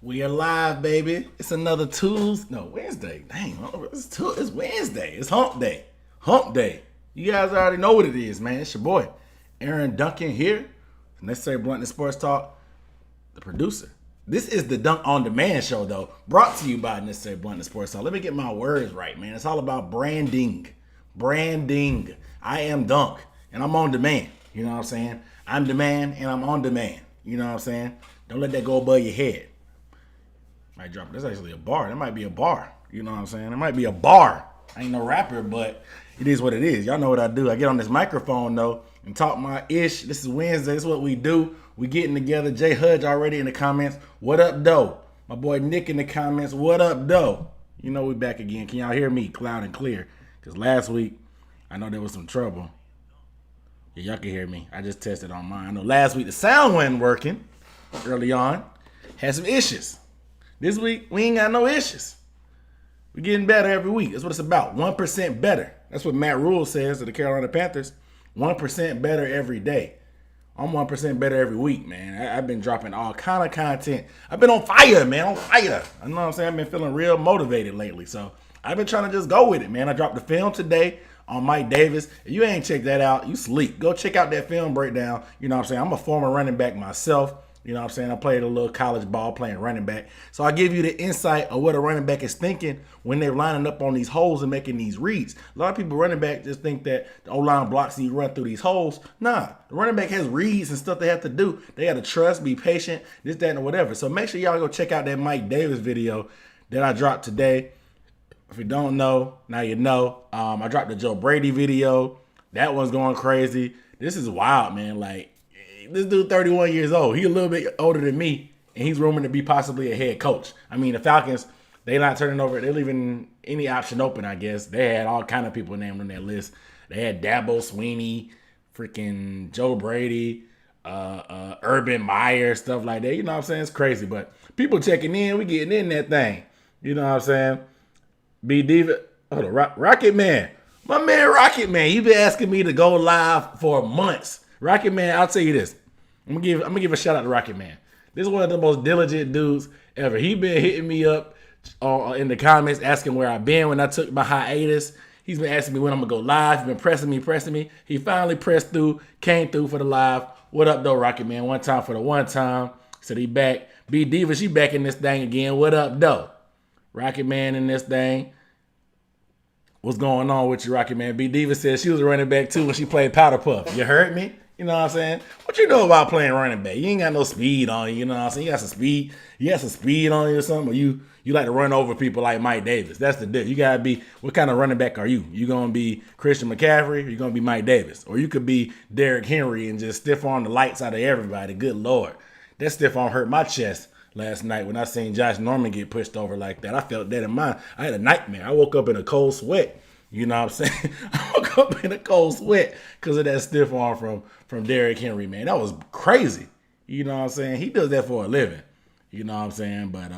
We are live, baby. It's another Tuesday. No, Wednesday. Dang, it's Wednesday. It's hump day. Hump day. You guys already know what it is, man. It's your boy, Aaron Duncan here. Necessary Bluntness Sports Talk, the producer. This is the Dunk on Demand show, though, brought to you by Necessary Bluntness Sports Talk. Let me get my words right, man. It's all about branding. Branding. I am Dunk, and I'm on demand. You know what I'm saying? I'm demand, and I'm on demand. You know what I'm saying? Don't let that go above your head. Might drop. That's actually a bar. That might be a bar. You know what I'm saying? It might be a bar. I ain't no rapper, but it is what it is. Y'all know what I do. I get on this microphone, though, and talk my ish. This is Wednesday. This is what we do. We getting together. Jay Hudge already in the comments. What up, though? My boy Nick in the comments. What up, though? You know we back again. Can y'all hear me loud and clear? Because last week, I know there was some trouble. Yeah, y'all can hear me. I just tested on mine. I know last week the sound wasn't working early on. Had some issues. This week, we ain't got no issues. We're getting better every week. That's what it's about. 1% better. That's what Matt Rule says to the Carolina Panthers. 1% better every day. I'm 1% better every week, man. I've been dropping all kind of content. I've been on fire, man. On fire. I know what I'm saying? I've been feeling real motivated lately. So I've been trying to just go with it, man. I dropped the film today on Mike Davis. If you ain't checked that out, you sleep. Go check out that film breakdown. You know what I'm saying? I'm a former running back myself. You know what I'm saying? I played a little college ball playing running back. So I give you the insight of what a running back is thinking when they're lining up on these holes and making these reads. A lot of people running back just think that the O-line blocks you run through these holes. Nah, the running back has reads and stuff they have to do. They got to trust, be patient, this, that, and whatever. So make sure y'all go check out that Mike Davis video that I dropped today. If you don't know, now you know. I dropped the Joe Brady video. That one's going crazy. This is wild, man. Like, this dude 31 years old. He a little bit older than me, and he's rumored to be possibly a head coach. I mean, the Falcons, they not turning over. They're leaving any option open, I guess. They had all kind of people named on that list. They had Dabo Sweeney, freaking Joe Brady, Urban Meyer, stuff like that. You know what I'm saying? It's crazy, but people checking in. We getting in that thing. You know what I'm saying? B Diva, Rocket Man. My man Rocket Man, he been asking me to go live for months. Rocket Man, I'll tell you this. I'm gonna give a shout out to Rocket Man. This is one of the most diligent dudes ever. He been hitting me up in the comments, asking where I've been when I took my hiatus. He's been asking me when I'm gonna go live. He's been pressing me. He finally pressed through, came through for the live. What up, though, Rocket Man? One time for the one time. Said he back. B Diva, she back in this thing again. What up, though? Rocket Man in this thing. What's going on with you, Rocket Man? B Diva said she was a running back too when she played Powder Puff. You heard me? You know what I'm saying? What you know about playing running back? You ain't got no speed on you, you know what I'm saying? You got some speed. You got some speed on you or something, or you like to run over people like Mike Davis. That's the deal. You gotta be, what kind of running back are you? You gonna be Christian McCaffrey, or you gonna be Mike Davis? Or you could be Derrick Henry and just stiff arm the lights out of everybody. Good Lord. That stiff arm hurt my chest last night when I seen Josh Norman get pushed over like that. I felt that in mine. I had a nightmare. I woke up in a cold sweat. You know what I'm saying? I woke up in a cold sweat because of that stiff arm from Derrick Henry, man. That was crazy. You know what I'm saying? He does that for a living. You know what I'm saying? But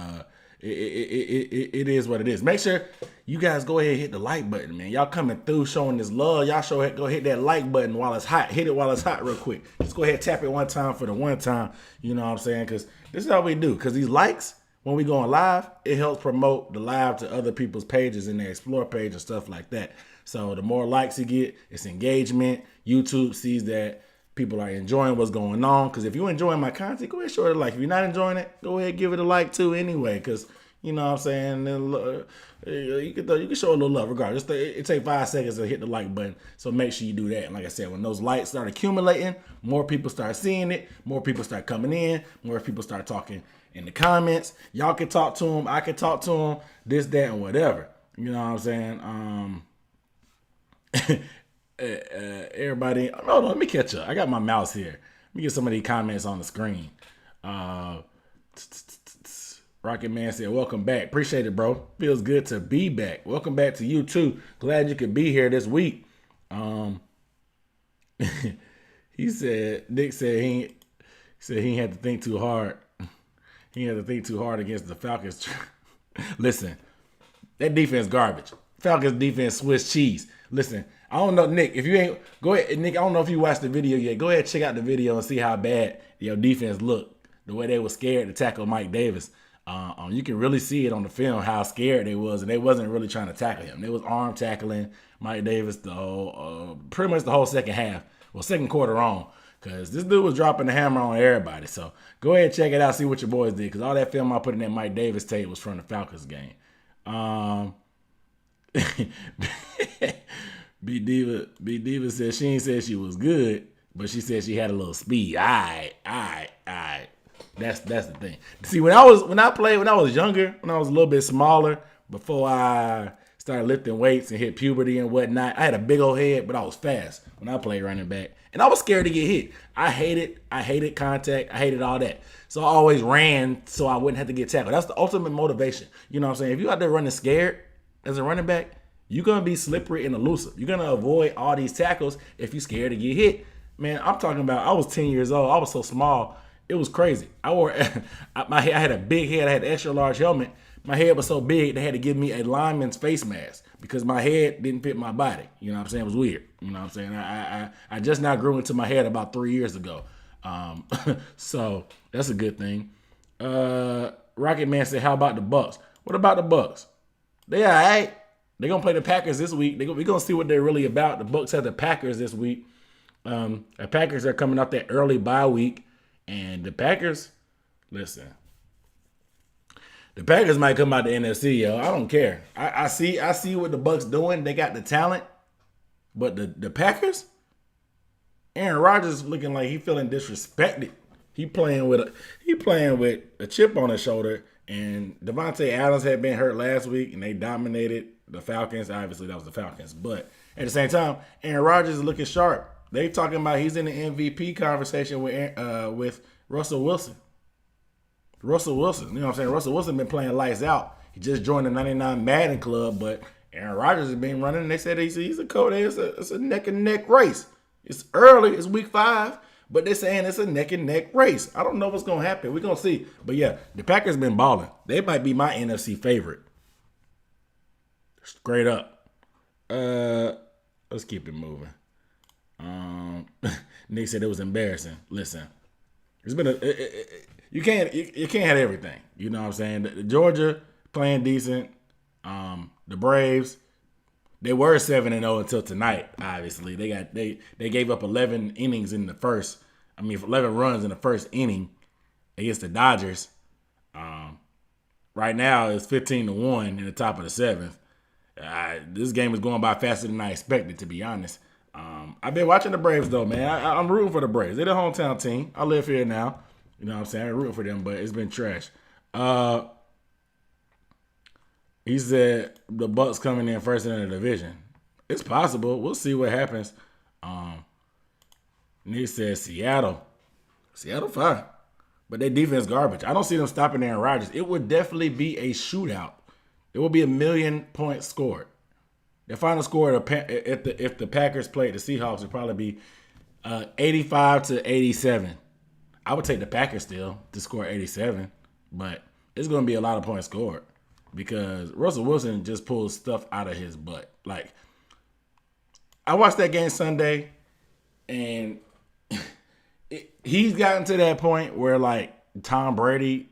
it is what it is. Make sure you guys go ahead and hit the like button, man. Y'all coming through showing this love. Y'all go hit that like button while it's hot. Hit it while it's hot real quick. Just go ahead and tap it one time for the one time. You know what I'm saying? Because this is how we do. Because these likes, when we going live, it helps promote the live to other people's pages in their Explore page and stuff like that. So the more likes you get, it's engagement. YouTube sees that people are enjoying what's going on. Because if you're enjoying my content, go ahead and show it a like. If you're not enjoying it, go ahead and give it a like too anyway. Because, you know what I'm saying, you can show a little love regardless. It takes 5 seconds to hit the like button. So make sure you do that. And like I said, when those likes start accumulating, more people start seeing it. More people start coming in. More people start talking in the comments. Y'all can talk to them. I can talk to them. This, that, and whatever. You know what I'm saying? Everybody. No, let me catch up. I got my mouse here. Let me get some of these comments on the screen. Rocket Man said, welcome back. Appreciate it, bro. Feels good to be back. Welcome back to you, too. Glad you could be here this week. Nick said he ain't had to think too hard. He had to think too hard against the Falcons. Listen, that defense garbage. Falcons defense Swiss cheese. Listen, I don't know, Nick, if you ain't, go ahead, Nick, I don't know if you watched the video yet. Go ahead and check out the video and see how bad your defense looked. The way they were scared to tackle Mike Davis You can really see it on the film how scared they was, and they wasn't really trying to tackle him. They was arm tackling Mike Davis pretty much the whole second half. Well, second quarter on, because this dude was dropping the hammer on everybody. So go ahead and check it out, see what your boys did, because all that film I put in that Mike Davis tape was from the Falcons game. B Diva said she ain't said she was good, but she said she had a little speed. All right. That's the thing. See, when I was younger, when I was a little bit smaller, before I started lifting weights and hit puberty and whatnot, I had a big old head, but I was fast when I played running back. And I was scared to get hit. I hated contact. I hated all that. So I always ran so I wouldn't have to get tackled. That's the ultimate motivation. You know what I'm saying? If you're out there running scared as a running back, you're going to be slippery and elusive. You're going to avoid all these tackles if you're scared to get hit. Man, I'm talking about I was 10 years old. I was so small. It was crazy. I had a big head. I had an extra large helmet. My head was so big they had to give me a lineman's face mask because my head didn't fit my body. You know what I'm saying? It was weird. You know what I'm saying? I just now grew into my head about 3 years ago. So that's a good thing. Rocket Man said, how about the Bucks? What about the Bucks? They all right. They're going to play the Packers this week. We're going to see what they're really about. The Bucks have the Packers this week. The Packers are coming off that early bye week. And the Packers, listen, the Packers might come out the NFC, yo. I don't care. I see what the Bucks doing. They got the talent. But the Packers, Aaron Rodgers looking like he feeling disrespected. He playing with a chip on his shoulder. And Devontae Adams had been hurt last week, and they dominated the Falcons. Obviously, that was the Falcons. But at the same time, Aaron Rodgers is looking sharp. They talking about he's in the MVP conversation with Russell Wilson. Russell Wilson, you know what I'm saying? Russell Wilson been playing lights out. He just joined the 99 Madden club, but Aaron Rodgers has been running, and they said he's a coach. It's a neck-and-neck race. It's early. It's week 5, but they're saying it's a neck-and-neck race. I don't know what's going to happen. We're going to see. But, yeah, the Packers been balling. They might be my NFC favorite. Straight up. Let's keep it moving. Nick said it was embarrassing. Listen, it's been you can't have everything. You know what I'm saying? The Georgia playing decent. The Braves, they were 7-0 until tonight. Obviously, they gave up 11 innings in the first. 11 runs in the first inning against the Dodgers. Right now it's 15-1 in the top of the 7th. This game is going by faster than I expected, to be honest. I've been watching the Braves, though, man. I'm rooting for the Braves. They're the hometown team. I live here now. You know what I'm saying? I'm rooting for them, but it's been trash. He said the Bucks coming in first in the division. It's possible. We'll see what happens. And he said Seattle. Seattle fine. But their defense garbage. I don't see them stopping Aaron Rodgers. It would definitely be a shootout. It will be 1 million points scored. The final score if the Packers played the Seahawks would probably be 85-87. I would take the Packers still to score 87, but it's going to be a lot of points scored because Russell Wilson just pulls stuff out of his butt. Like, I watched that game Sunday, and he's gotten to that point where, like, Tom Brady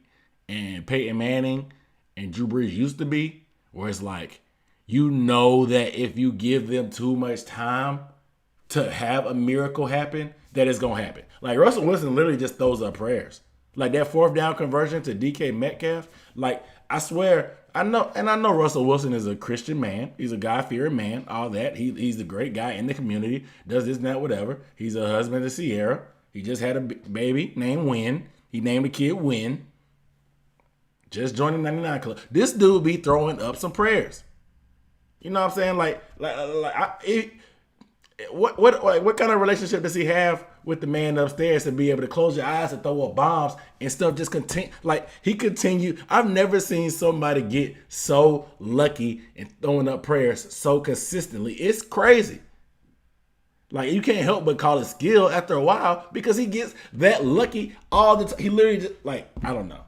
and Peyton Manning and Drew Brees used to be, where it's like, you know that if you give them too much time to have a miracle happen, that it's going to happen. Like, Russell Wilson literally just throws up prayers. Like, that 4th down conversion to DK Metcalf, like, I swear, I know Russell Wilson is a Christian man. He's a God-fearing man, all that. He's a great guy in the community, does this and that, whatever. He's a husband to Sierra. He just had a baby named Wynn. He named the kid Wynn. Just joined the 99 club. This dude be throwing up some prayers. You know what I'm saying? What kind of relationship does he have with the man upstairs to be able to close your eyes and throw up bombs and stuff? Just continue. Like, he continued. I've never seen somebody get so lucky in throwing up prayers so consistently. It's crazy. Like, you can't help but call it skill after a while because he gets that lucky all the time. He literally just, like, I don't know.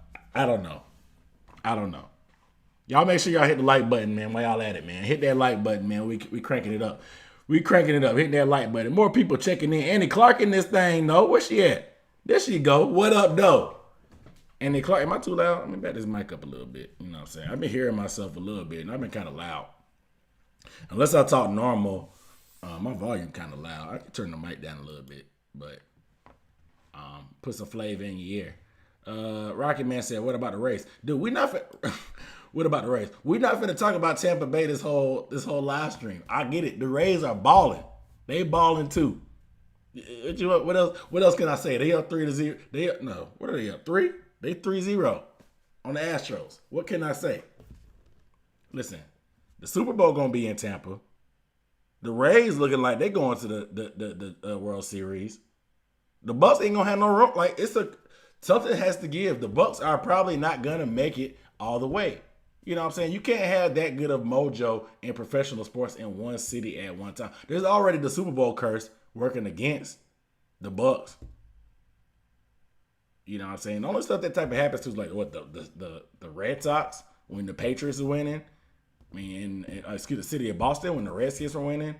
Y'all make sure y'all hit the like button, man, while y'all at it, man. Hit that like button, man. We cranking it up. Hit that like button. More people checking in. Annie Clark in this thing, though. Where she at? There she go. What up, though? And then Clark, am I too loud? Let me back this mic up a little bit. You know what I'm saying? I've been hearing myself a little bit, and I've been kind of loud. Unless I talk normal, my volume kind of loud. I can turn the mic down a little bit, but put some flavor in your ear. Rocky Man said, "What about the race, dude? We not." What about the Rays? We're not finna talk about Tampa Bay this whole live stream. I get it. The Rays are balling. They balling too. What else? What else can I say? They up 3-0. What are they up? 3? They 3-0 on the Astros. What can I say? Listen, the Super Bowl gonna be in Tampa. The Rays looking like they going to the World Series. The Bucks ain't gonna have no room. Like something has to give. The Bucks are probably not gonna make it all the way. You know what I'm saying? You can't have that good of mojo in professional sports in one city at one time. There's already the Super Bowl curse working against the Bucks. You know what I'm saying? The only stuff that type of happens to is like what the Red Sox when the Patriots are winning. I mean, the city of Boston when the Redskins are winning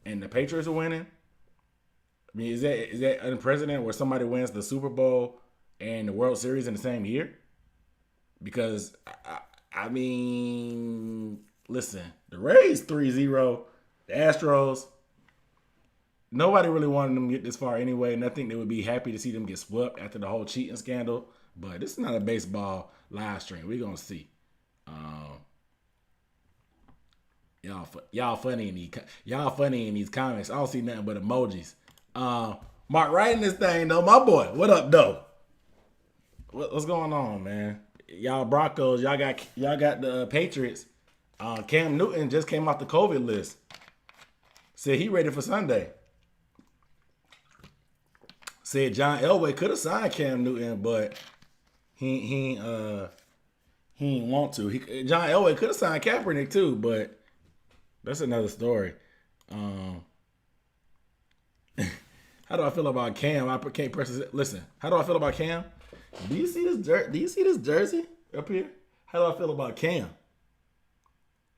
and the Patriots are winning. I mean, is that unprecedented where somebody wins the Super Bowl and the World Series in the same year? Because I mean, listen, the Rays 3-0, the Astros, nobody really wanted them to get this far anyway, and I think they would be happy to see them get swept after the whole cheating scandal. But this is not a baseball live stream. We're going to see. Y'all funny in these comments. I don't see nothing but emojis. Mark writing this thing though, my boy. What up, though? What's going on, man? Y'all Broncos, y'all got the Patriots. Cam Newton just came off the COVID list. Said he ready for Sunday. Said John Elway could have signed Cam Newton, but he ain't want to. John Elway could have signed Kaepernick too, but that's another story. How do I feel about Cam? I can't press. Listen, how do I feel about Cam? Do you see this jersey up here? How do I feel about Cam?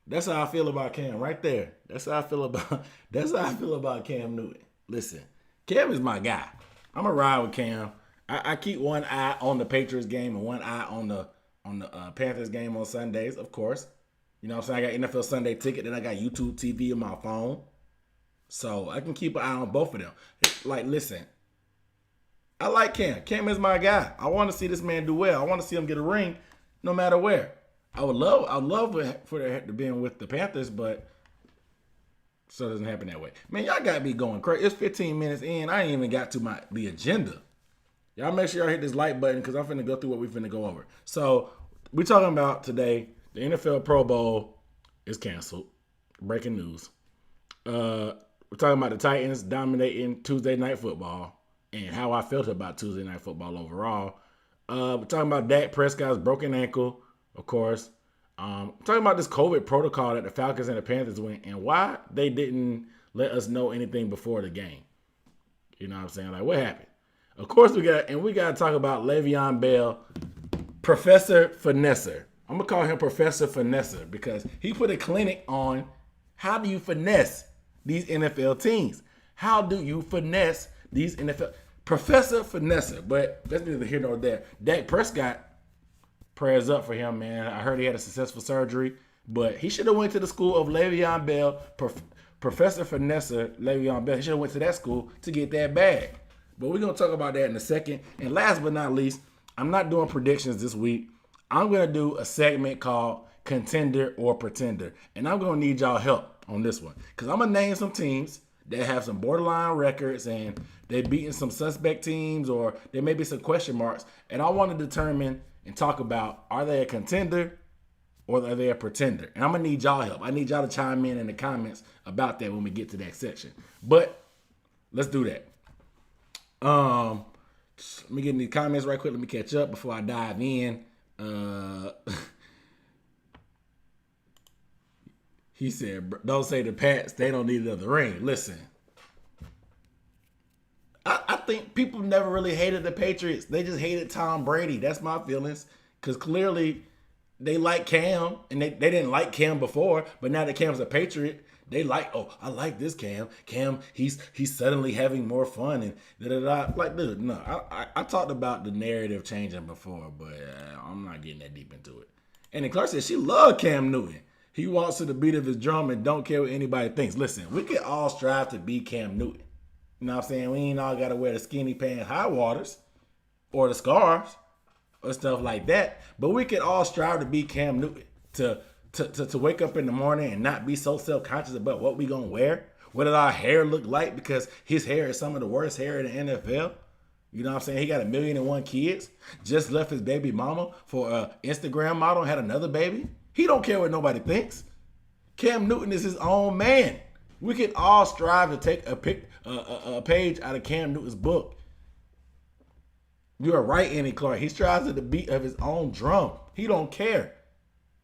That's how I feel about Cam right there. That's how I feel about Cam Newton. Listen, Cam is my guy. I'm a ride with Cam. I keep one eye on the Patriots game and one eye on the Panthers game on Sundays, of course. You know what I'm saying? I got NFL Sunday ticket, then I got YouTube TV on my phone. So I can keep an eye on both of them. Like, listen, I like Cam. Cam is my guy. I want to see this man do well. I want to see him get a ring no matter where. I'd love for it to be with the Panthers, but so it doesn't happen that way. Man, y'all got me going crazy. It's 15 minutes in. I ain't even got to the agenda. Y'all make sure y'all hit this like button because I'm finna go through what we finna go over. So we talking about today, the NFL Pro Bowl is canceled. Breaking news. We're talking about the Titans dominating Tuesday Night Football and how I felt about Tuesday Night Football overall. We're talking about Dak Prescott's broken ankle, of course. Talking about this COVID protocol that the Falcons and the Panthers went and why they didn't let us know anything before the game. You know what I'm saying? Like, what happened? Of course, we got to talk about Le'Veon Bell, Professor Finesser. I'm going to call him Professor Finesser because he put a clinic on how do you finesse these NFL teams. How do you finesse these NFL? Professor Finesser. But that's neither here nor there. Dak Prescott, prayers up for him, man. I heard he had a successful surgery, but he should have went to the school of Le'Veon Bell, Professor Finesser, Le'Veon Bell. He should have went to that school to get that bag. But we're going to talk about that in a second. And last but not least, I'm not doing predictions this week. I'm going to do a segment called Contender or Pretender. And I'm going to need y'all help on this one. Because I'm going to name some teams that have some borderline records and they've beaten some suspect teams or there may be some question marks. And I want to determine and talk about, are they a contender or are they a pretender? And I'm going to need y'all help. I need y'all to chime in the comments about that when we get to that section. But let's do that. Let me get in the comments right quick. Let me catch up before I dive in. He said, don't say the Pats, they don't need another ring. Listen, I think people never really hated the Patriots. They just hated Tom Brady. That's my feelings. Because clearly, They like Cam, and they didn't like Cam before, but now that Cam's a Patriot, they like, oh, I like this Cam. Cam, he's suddenly having more fun and da da da. Like, dude, no, I talked about the narrative changing before, but I'm not getting that deep into it. And then Clark said she loved Cam Newton. He walks to the beat of his drum and don't care what anybody thinks. Listen, we can all strive to be Cam Newton. You know what I'm saying? We ain't all got to wear the skinny pants high waters or the scarves or stuff like that. But we can all strive to be Cam Newton. To wake up in the morning and not be so self-conscious about what we going to wear. What did our hair look like? Because his hair is some of the worst hair in the NFL. You know what I'm saying? He got 1,000,001 kids. Just left his baby mama for an Instagram model and had another baby. He don't care what nobody thinks. Cam Newton is his own man. We can all strive to take a page out of Cam Newton's book. You are right, Andy Clark. He strives to the beat of his own drum. He don't care.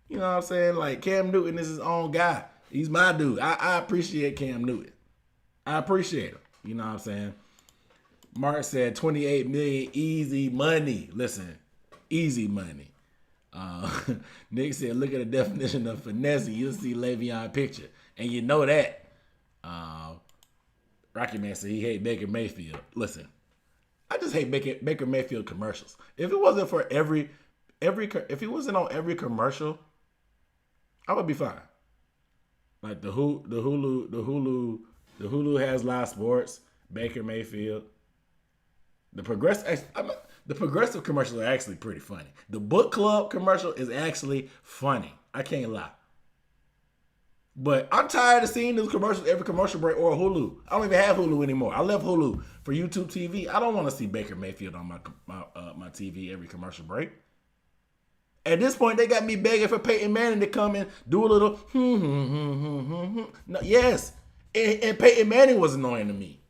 You know what I'm saying? Like, Cam Newton is his own guy. He's my dude. I appreciate Cam Newton. I appreciate him. You know what I'm saying? Mark said 28 million easy money. Listen, easy money. Nick said, look at the definition of finesse. You'll see Le'Veon picture. And you know that. Rocky Man said he hate Baker Mayfield. Listen, I just hate Baker Mayfield commercials. If it wasn't for if he wasn't on every commercial, I would be fine. Like the Hulu has live sports. Baker Mayfield. The progressive commercials are actually pretty funny. The book club commercial is actually funny. I can't lie. But I'm tired of seeing those commercials every commercial break or Hulu. I don't even have Hulu anymore. I left Hulu for YouTube TV. I don't want to see Baker Mayfield on my TV every commercial break. At this point, they got me begging for Peyton Manning to come and do a little No, yes. And Peyton Manning was annoying to me.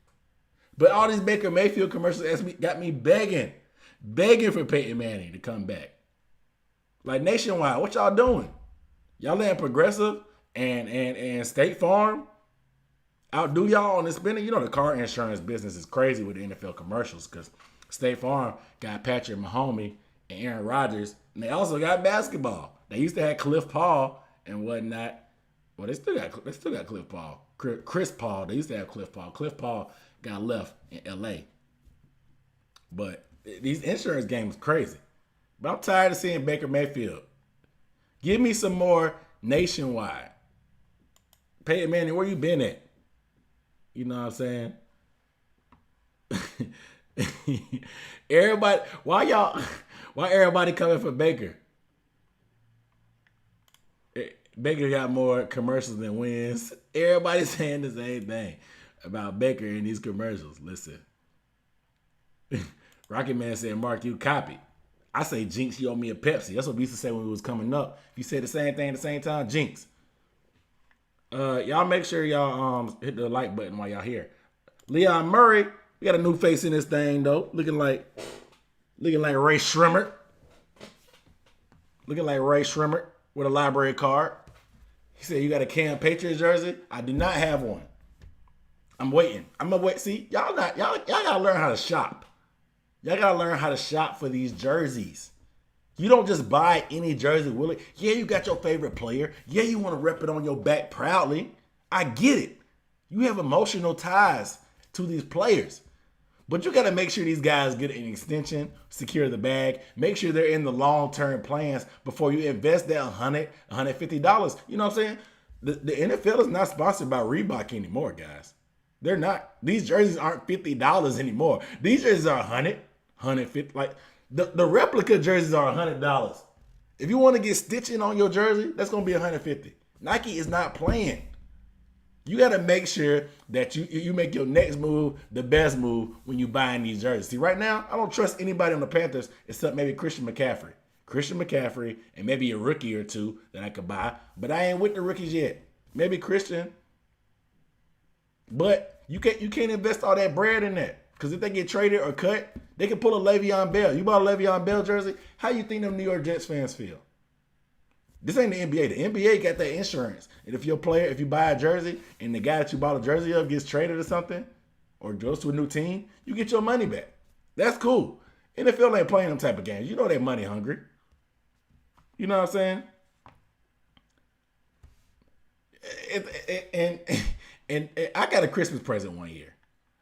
But all these Baker Mayfield commercials got me begging for Peyton Manning to come back. Like, Nationwide, what y'all doing? Y'all letting Progressive and State Farm outdo y'all on this spending? You know the car insurance business is crazy with the NFL commercials because State Farm got Patrick Mahomes and Aaron Rodgers, and they also got basketball. They used to have Cliff Paul and whatnot. Well, they still got Cliff Paul. Chris Paul. They used to have Cliff Paul. Cliff Paul got left in L.A. But these insurance games crazy. But I'm tired of seeing Baker Mayfield. Give me some more Nationwide. Peyton Manning, where you been at? You know what I'm saying? Everybody, why everybody coming for Baker? Baker got more commercials than wins. Everybody's saying the same thing about Baker in these commercials. Listen. Rocky Man said, Mark, you copied. I say, Jinx, you owe me a Pepsi. That's what we used to say when we was coming up. If you say the same thing at the same time, Jinx. Y'all make sure y'all hit the like button while y'all here. Leon Murray, we got a new face in this thing though. Looking like Ray Shrimmer. Looking like Ray Shrimmer with a library card. He said, you got a Cam Patriots jersey? I do not have one. I'm waiting. I'm gonna wait. See, y'all gotta learn how to shop. Y'all gotta learn how to shop for these jerseys. You don't just buy any jersey, will it? Yeah, you got your favorite player. Yeah, you want to rep it on your back proudly. I get it. You have emotional ties to these players. But you got to make sure these guys get an extension, secure the bag, make sure they're in the long-term plans before you invest that $100, $150. You know what I'm saying? The NFL is not sponsored by Reebok anymore, guys. They're not. These jerseys aren't $50 anymore. These jerseys are $100, $150. Like, the replica jerseys are $100. If you want to get stitching on your jersey, that's going to be $150. Nike is not playing. You got to make sure that you make your next move the best move when you buying these jerseys. See, right now, I don't trust anybody on the Panthers except maybe Christian McCaffrey. Christian McCaffrey and maybe a rookie or two that I could buy. But I ain't with the rookies yet. Maybe Christian. But you can't invest all that bread in that. Because if they get traded or cut, they can pull a Le'Veon Bell. You bought a Le'Veon Bell jersey? How you think them New York Jets fans feel? This ain't the NBA. The NBA got that insurance. And if if you buy a jersey and the guy that you bought a jersey of gets traded or something or goes to a new team, you get your money back. That's cool. NFL ain't playing them type of games. You know they're money hungry. You know what I'm saying? And I got a Christmas present one year.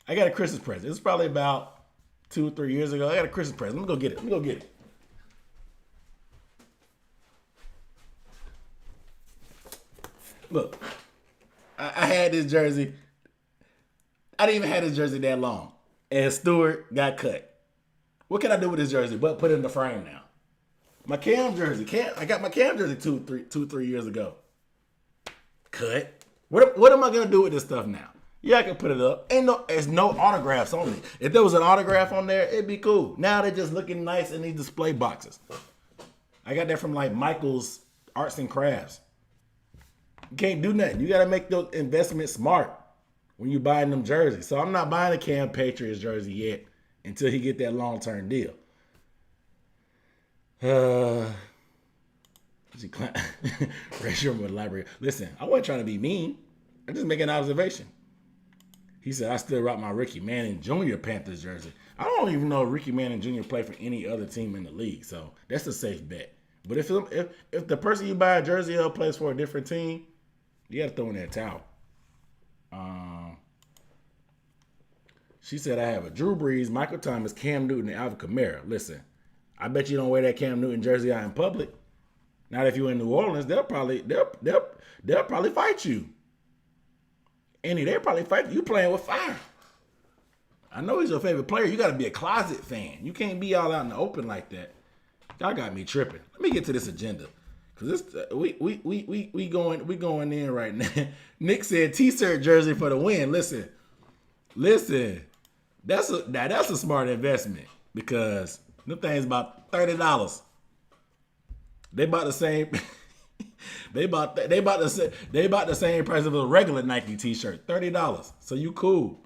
I got a Christmas present. It's probably about 2 or 3 years ago. I got a Christmas present. Let me go get it. Look, I had this jersey. I didn't even have this jersey that long. And Stewart got cut. What can I do with this jersey but put it in the frame now? My Cam jersey. I got my Cam jersey 3 years ago. Cut. What am I gonna do with this stuff now? Yeah, I can put it up. There's no autographs on it. If there was an autograph on there, it'd be cool. Now they're just looking nice in these display boxes. I got that from like Michael's Arts and Crafts. You can't do nothing. You gotta make those investments smart when you buying them jerseys. So I'm not buying a Cam Patriots jersey yet until he get that long-term deal. Restroom with the library. Listen, I wasn't trying to be mean. I'm just making an observation. He said, I still rock my Ricky Manning Jr. Panthers jersey. I don't even know if Ricky Manning Jr. played for any other team in the league, so that's a safe bet. But if the person you buy a jersey of plays for a different team, you got to throw in that towel. She said, I have a Drew Brees, Michael Thomas, Cam Newton, and Alvin Kamara. Listen, I bet you don't wear that Cam Newton jersey out in public. Not if you're in New Orleans, they'll probably fight you. Andy, they'll probably fight you. You playing with fire. I know he's your favorite player. You got to be a closet fan. You can't be all out in the open like that. Y'all got me tripping. Let me get to this agenda, cause we going in right now. Nick said T-shirt jersey for the win. Listen. That's a smart investment because them things about $30. They about the same. They about the same price of a regular Nike T-shirt, $30. So you cool.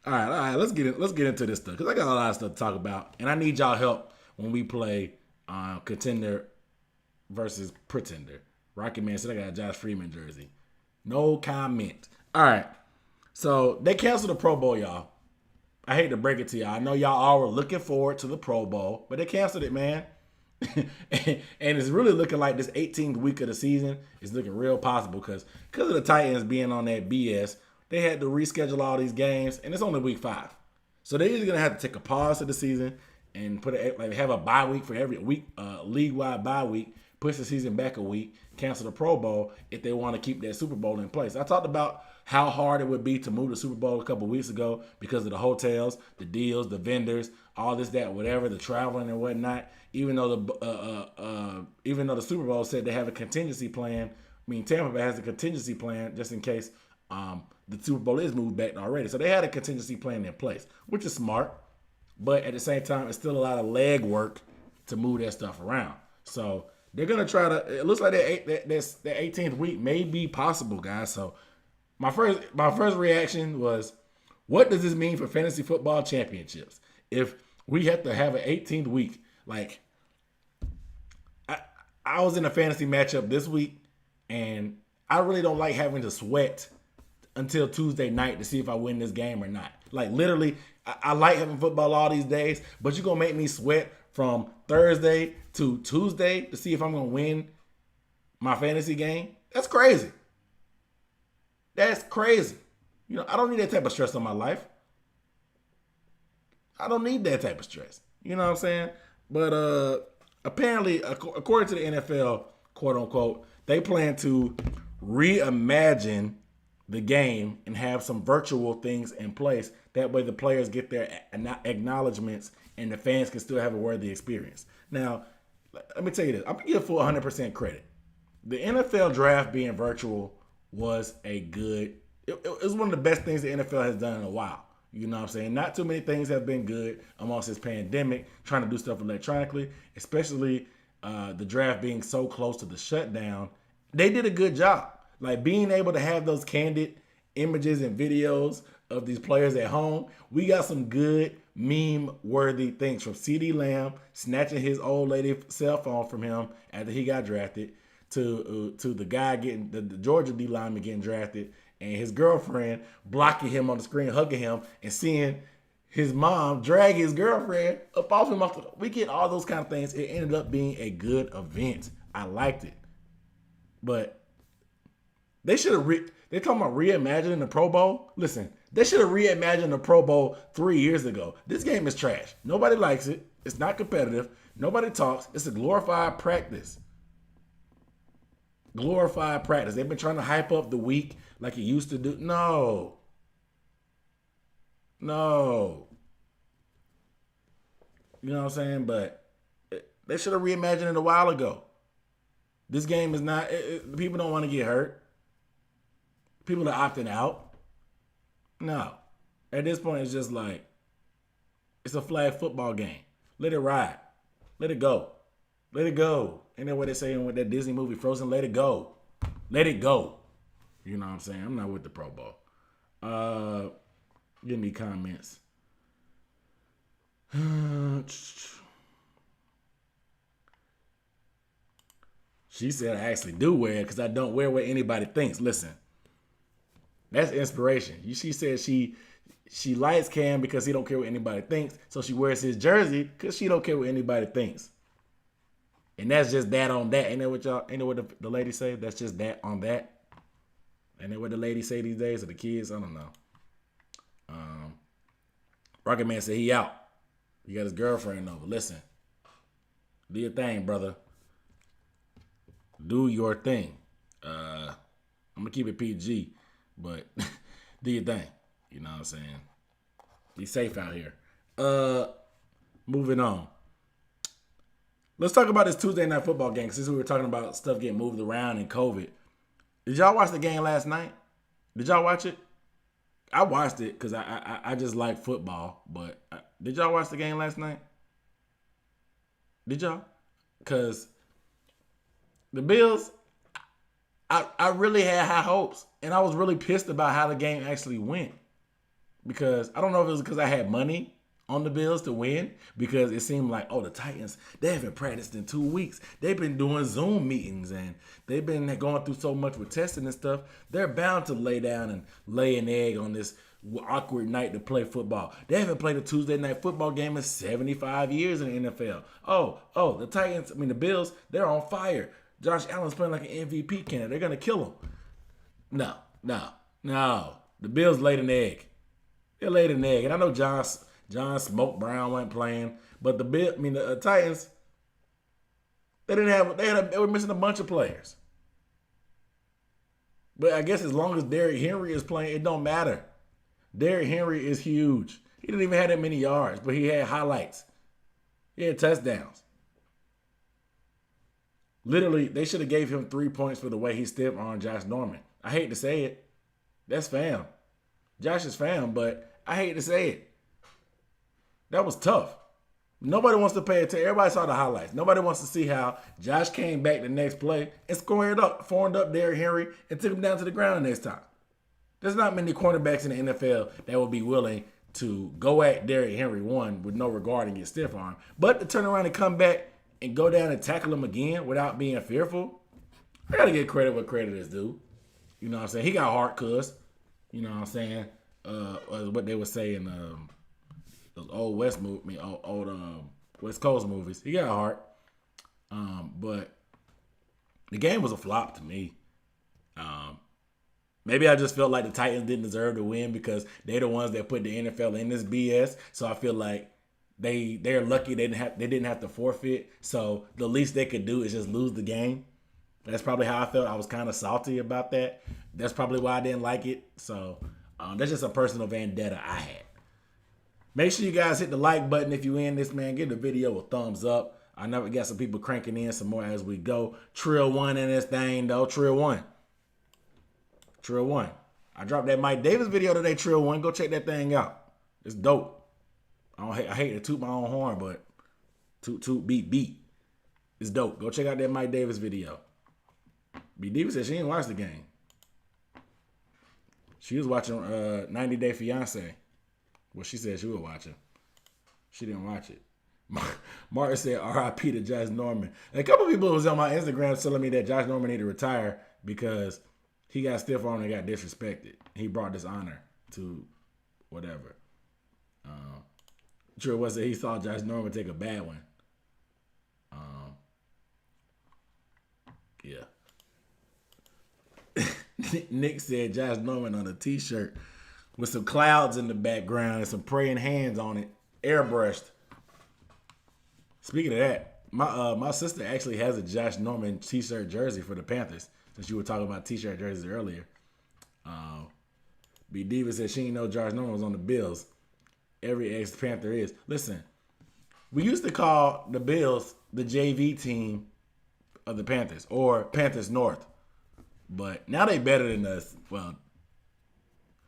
All right. Let's get into this stuff because I got a lot of stuff to talk about, and I need y'all help when we play Contender versus Pretender. Rocky Man said I got a Josh Freeman jersey. No comment. All right. So they canceled the Pro Bowl, y'all. I hate to break it to y'all. I know y'all all were looking forward to the Pro Bowl, but they canceled it, man. And it's really looking like this 18th week of the season is looking real possible because of the Titans being on that BS. They had to reschedule all these games, and it's only week 5. So they're either going to have to take a pause to the season and have a bye week for every week, league-wide bye week, push the season back a week, cancel the Pro Bowl if they want to keep that Super Bowl in place. I talked about how hard it would be to move the Super Bowl a couple weeks ago because of the hotels, the deals, the vendors, all this, that, whatever, the traveling and whatnot. Even though the Super Bowl said they have a contingency plan, Tampa Bay has a contingency plan just in case the Super Bowl is moved back already. So they had a contingency plan in place, which is smart. But at the same time, it's still a lot of leg work to move that stuff around. So they're going to try to – it looks like that 18th week may be possible, guys. So my first reaction was, what does this mean for fantasy football championships? If we have to have an 18th week, like I was in a fantasy matchup this week, and I really don't like having to sweat until Tuesday night to see if I win this game or not. Like literally, I like having football all these days, but you're going to make me sweat from Thursday to Tuesday to see if I'm going to win my fantasy game? That's crazy. That's crazy. I don't need that type of stress on my life. I don't need that type of stress. You know what I'm saying? But apparently, according to the NFL, quote unquote, they plan to reimagine the game and have some virtual things in place. That way the players get their acknowledgments and the fans can still have a worthy experience. Now, let me tell you this. I'm going to give full 100% credit. The NFL draft being virtual was it was one of the best things the NFL has done in a while. You know what I'm saying? Not too many things have been good amongst this pandemic, trying to do stuff electronically, especially the draft being so close to the shutdown. They did a good job. Like being able to have those candid images and videos of these players at home. We got some good meme-worthy things from CeeDee Lamb snatching his old lady cell phone from him after he got drafted to the guy getting the Georgia D lineman getting drafted and his girlfriend blocking him on the screen, hugging him, and seeing his mom drag his girlfriend up off him. We get all those kind of things. It ended up being a good event. I liked it. But they should have, they're talking about reimagining the Pro Bowl. Listen, they should have reimagined the Pro Bowl 3 years ago. This game is trash. Nobody likes it. It's not competitive. Nobody talks. It's a glorified practice. Glorified practice. They've been trying to hype up the week like it used to do. No. You know what I'm saying? But they should have reimagined it a while ago. This game is not, people don't want to get hurt. People are opting out. No. At this point, it's just like, it's a flag football game. Let it ride. Let it go. Let it go. Ain't that what they say in that Disney movie, Frozen? Let it go. Let it go. You know what I'm saying? I'm not with the Pro Bowl. Give me comments. She said, I actually do wear it because I don't wear what anybody thinks. Listen, that's inspiration. She said she likes Cam because he don't care what anybody thinks. So she wears his jersey because she don't care what anybody thinks. And that's just that on that. Ain't that what the ladies say? That's just that on that. Ain't that what the ladies say these days or the kids? I don't know. Rocket Man said he out. He got his girlfriend over. Listen, do your thing, brother. Do your thing. I'm gonna keep it PG, but do your thing. You know what I'm saying? Be safe out here. Moving on. Let's talk about this Tuesday night football game. Since we were talking about stuff getting moved around and COVID. Did y'all watch the game last night? Did y'all watch it? I watched it because I just like football. But did y'all watch the game last night? Did y'all? Because the Bills, I really had high hopes. And I was really pissed about how the game actually went. Because I don't know if it was because I had money on the Bills to win, because it seemed like, the Titans, they haven't practiced in 2 weeks. They've been doing Zoom meetings, and they've been going through so much with testing and stuff. They're bound to lay down and lay an egg on this awkward night to play football. They haven't played a Tuesday night football game in 75 years in the NFL. The Bills, they're on fire. Josh Allen's playing like an MVP candidate. They're going to kill him. No. The Bills laid an egg. They laid an egg. And I know John Smoke Brown wasn't playing, but the Titans, they were missing a bunch of players. But I guess as long as Derrick Henry is playing, it don't matter. Derrick Henry is huge. He didn't even have that many yards, but he had highlights. He had touchdowns. Literally, they should have gave him 3 points for the way he stiff-armed Josh Norman. I hate to say it. That's fam. Josh is fam, but I hate to say it. That was tough. Nobody wants to pay attention. Everybody saw the highlights. Nobody wants to see how Josh came back the next play and formed up Derrick Henry and took him down to the ground the next time. There's not many cornerbacks in the NFL that will be willing to go at Derrick Henry, one, with no regard and get stiff arm, but to turn around and come back and go down and tackle him again without being fearful. I got to give credit what credit is due. You know what I'm saying? He got heart, cuz. You know what I'm saying? What they would say in those old West Coast movies. He got heart. But the game was a flop to me. Maybe I just felt like the Titans didn't deserve to win because they're the ones that put the NFL in this BS. So I feel like they're lucky they didn't have to forfeit. So the least they could do is just lose the game. That's probably how I felt. I was kind of salty about that. That's probably why I didn't like it. So that's just a personal vendetta I had. Make sure you guys hit the like button if you in this, man. Give the video a thumbs up. I know we got some people cranking in some more as we go. Trill 1 in this thing, though. Trill 1. I dropped that Mike Davis video today, Trill 1. Go check that thing out. It's dope. I hate to toot my own horn, but toot beat. It's dope. Go check out that Mike Davis video. B. Diva said she didn't watch the game. She was watching 90 Day Fiance. Well, she said she was watching. She didn't watch it. Martin said R.I.P. to Josh Norman. And a couple people was on my Instagram telling me that Josh Norman needed to retire because he got stiff armed and got disrespected. He brought dishonor to whatever. True was that he saw Josh Norman take a bad one. Um, yeah. Nick said Josh Norman on a T-shirt with some clouds in the background and some praying hands on it, airbrushed. Speaking of that, my sister actually has a Josh Norman T-shirt jersey for the Panthers. Since you were talking about T-shirt jerseys earlier, B Diva said she didn't know Josh Norman was on the Bills. Every ex-Panther is. Listen, we used to call the Bills the JV team of the Panthers or Panthers North. But now they better than us. Well,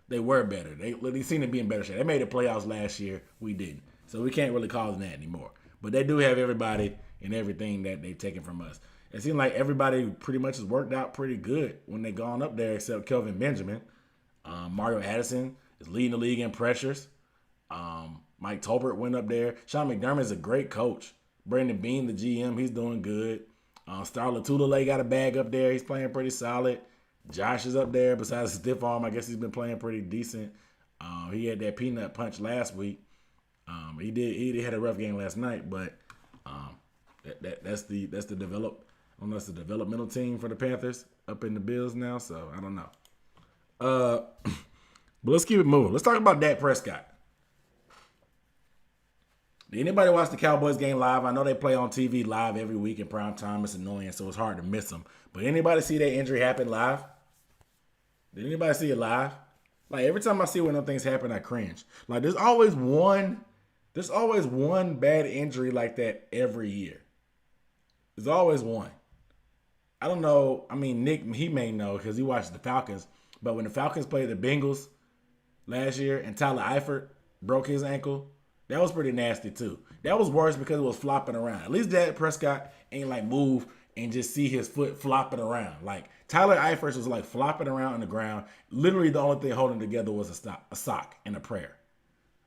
they were better. They seem to be in better shape. They made the playoffs last year. We didn't. So we can't really call them that anymore. But they do have everybody and everything that they've taken from us. It seems like everybody pretty much has worked out pretty good when they gone up there except Kelvin Benjamin. Mario Addison is leading the league in pressures. Mike Tolbert went up there. Sean McDermott is a great coach. Brandon Beane, the GM, he's doing good. Starla Tulele got a bag up there. He's playing pretty solid. Josh is up there. Besides his stiff arm, I guess he's been playing pretty decent. He had that peanut punch last week. He had a rough game last night, but that's the developmental team for the Panthers up in the Bills now. So I don't know. But let's keep it moving. Let's talk about Dak Prescott. Did anybody watch the Cowboys game live? I know they play on TV live every week in prime time. It's annoying, so it's hard to miss them. But anybody see that injury happen live? Did anybody see it live? Like every time I see one of those things happen, I cringe. Like there's always one bad injury like that every year. There's always one. I don't know. I mean, Nick, he may know because he watched the Falcons. But when the Falcons played the Bengals last year and Tyler Eifert broke his ankle, that was pretty nasty too. That was worse because it was flopping around. At least Dak Prescott ain't like move and just see his foot flopping around. Like Tyler Eifert was like flopping around on the ground. Literally the only thing holding together was a sock and a prayer.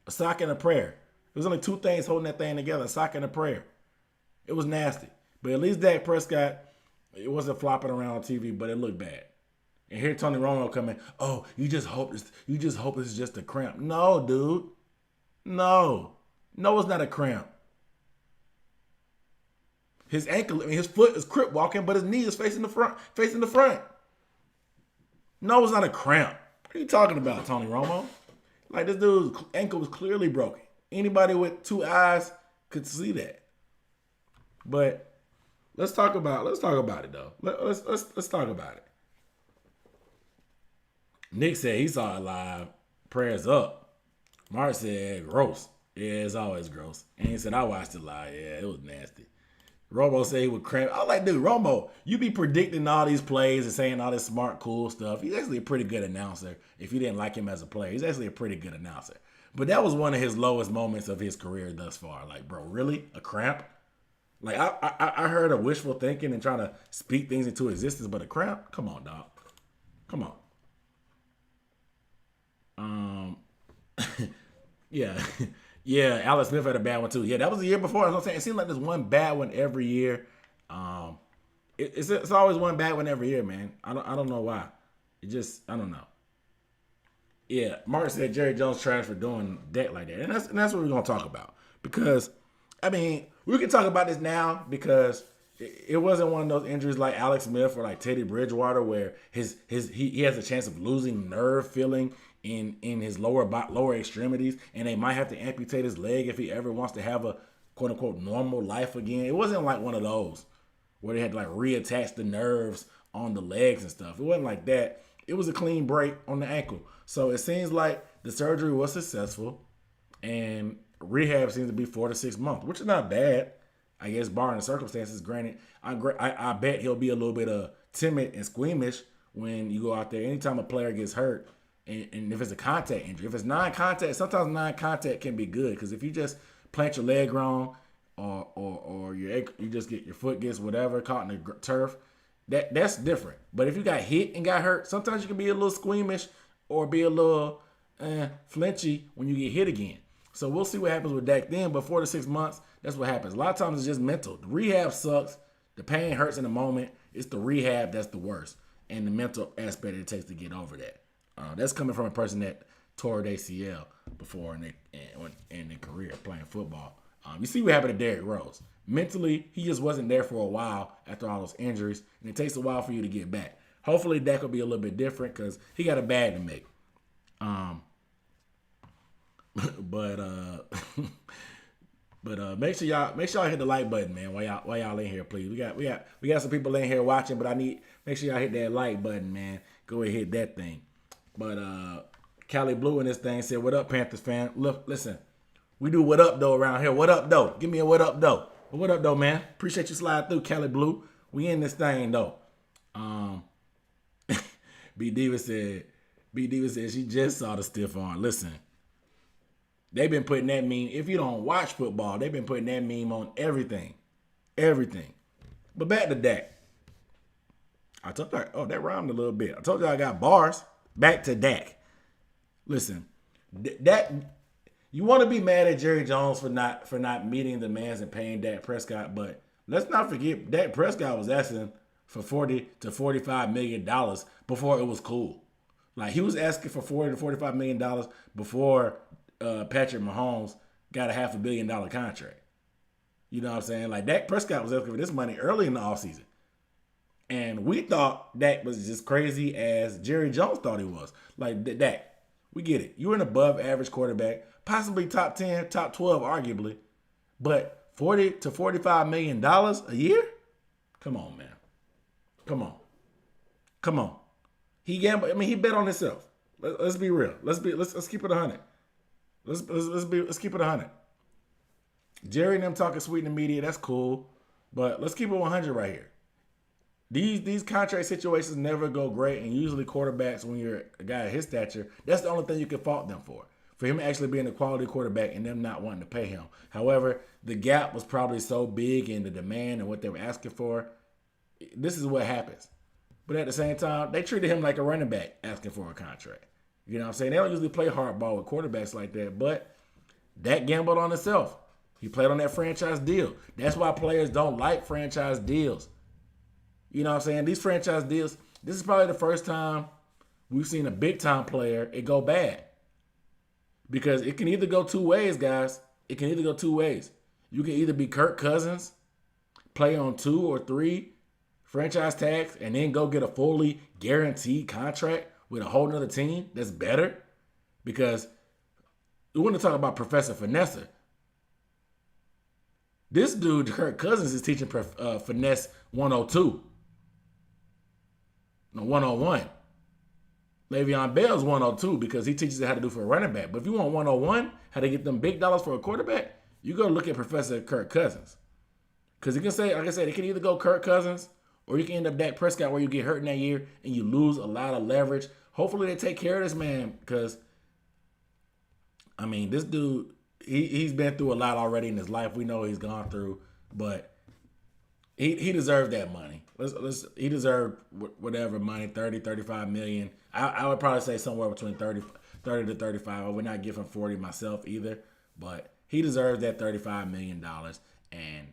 A sock and a prayer. There was only two things holding that thing together, a sock and a prayer. It was nasty. But at least Dak Prescott, it wasn't flopping around on TV, but it looked bad. And here Tony Romo coming, oh, you just hope this is just a cramp. No, dude. No, it's not a cramp. His ankle, his foot is crip walking, but his knee is facing the front. No, it's not a cramp. What are you talking about, Tony Romo? Like this dude's ankle was clearly broken. Anybody with two eyes could see that. But let's talk about it though. Let's talk about it. Nick said he saw it live. Prayers up. Mark said, gross. Yeah, it's always gross. And he said, I watched it live. Yeah, it was nasty. Romo said he would cramp. I was like, dude, Romo, you be predicting all these plays and saying all this smart, cool stuff. He's actually a pretty good announcer. If you didn't like him as a player, he's actually a pretty good announcer. But that was one of his lowest moments of his career thus far. Like, bro, really? A cramp? Like, I heard of wishful thinking and trying to speak things into existence, but a cramp? Come on, dog. Come on. Yeah, Alex Smith had a bad one too. Yeah, that was the year before. That's what I'm saying. It seems like there's one bad one every year. It's always one bad one every year, man. I don't know why. I don't know. Yeah, Mark said Jerry Jones trash for doing that like that, and that's what we're gonna talk about. Because I mean, we can talk about this now because it wasn't one of those injuries like Alex Smith or like Teddy Bridgewater where he has a chance of losing nerve feeling in his lower extremities, and they might have to amputate his leg if he ever wants to have a quote unquote normal life again. It wasn't like one of those where they had to like reattach the nerves on the legs and stuff. It wasn't like that. It was a clean break on the ankle. So it seems like the surgery was successful, and rehab seems to be 4 to 6 months, which is not bad, I guess, barring the circumstances. Granted, I bet he'll be a little bit timid and squeamish when you go out there. Anytime a player gets hurt, and if it's a contact injury, if it's non-contact, sometimes non-contact can be good because if you just plant your leg wrong or you just get your foot gets whatever caught in the turf, that's different. But if you got hit and got hurt, sometimes you can be a little squeamish or be a little flinchy when you get hit again. So we'll see what happens with Dak then. But 4 to 6 months, that's what happens. A lot of times it's just mental. The rehab sucks. The pain hurts in the moment. It's the rehab that's the worst, and the mental aspect it takes to get over that. That's coming from a person that tore their ACL. before in their career playing football. You see what happened to Derrick Rose. Mentally, he just wasn't there for a while after all those injuries, and it takes a while for you to get back. Hopefully, Dak will be a little bit different because he got a bag to make. But make sure y'all hit the like button, man. While y'all in here, please. We got some people in here watching, but make sure y'all hit that like button, man. Go ahead, hit that thing. But Cali Blue in this thing said, "What up, Panthers fan? Look, listen, we do what up though around here. What up though? Give me a what up though. What up though, man? Appreciate you sliding through, Cali Blue. We in this thing though." B Diva said she just saw the stiff arm. Listen, they've been putting that meme. If you don't watch football, they've been putting that meme on everything. Everything. But back to Dak. I told you, that rhymed a little bit. I told you I got bars. Back to Dak. Listen, Dak, you want to be mad at Jerry Jones for not meeting the demands and paying Dak Prescott, but let's not forget Dak Prescott was asking for $40 to $45 million before it was cool. Like, he was asking for $40 to $45 million before Patrick Mahomes got a $500 million contract. You know what I'm saying? Like, Dak Prescott was asking for this money early in the offseason. And we thought Dak was just crazy as Jerry Jones thought he was. Like, Dak, we get it. You're an above average quarterback, possibly top 10, top 12, arguably. But $40 to $45 million a year? Come on, man. Come on. He gambled. I mean, he bet on himself. Let's be real. Let's keep it 100. Let's keep it 100. Jerry and them talking sweet in the media, that's cool. But let's keep it 100 right here. These contract situations never go great, and usually quarterbacks, when you're a guy of his stature, that's the only thing you can fault them for him actually being a quality quarterback and them not wanting to pay him. However, the gap was probably so big in the demand and what they were asking for. This is what happens. But at the same time, they treated him like a running back asking for a contract. You know what I'm saying? They don't usually play hardball with quarterbacks like that, but Dak gambled on himself. He played on that franchise deal. That's why players don't like franchise deals. You know what I'm saying? These franchise deals, this is probably the first time we've seen a big-time player, it go bad. Because it can either go two ways, guys. It can either go two ways. You can either be Kirk Cousins, play on 2 or 3 franchise tags, and then go get a fully guaranteed contract with a whole nother team that's better. Because we want to talk about Professor Finesse. This dude, Kirk Cousins, is teaching Finesse 102. No, 101. Le'Veon Bell's 102 because he teaches you how to do for a running back. But if you want 101, how to get them big dollars for a quarterback, you go look at Professor Kirk Cousins. Because you can say, like I said, it can either go Kirk Cousins or you can end up Dak Prescott where you get hurt in that year and you lose a lot of leverage. Hopefully they take care of this man because, I mean, this dude, he's been through a lot already in his life. We know he's gone through, but he deserved that money. He deserved whatever money, 30, 35 million. I would probably say somewhere between 30 to 35. I would not give him 40 myself either, but he deserves that $35 million. And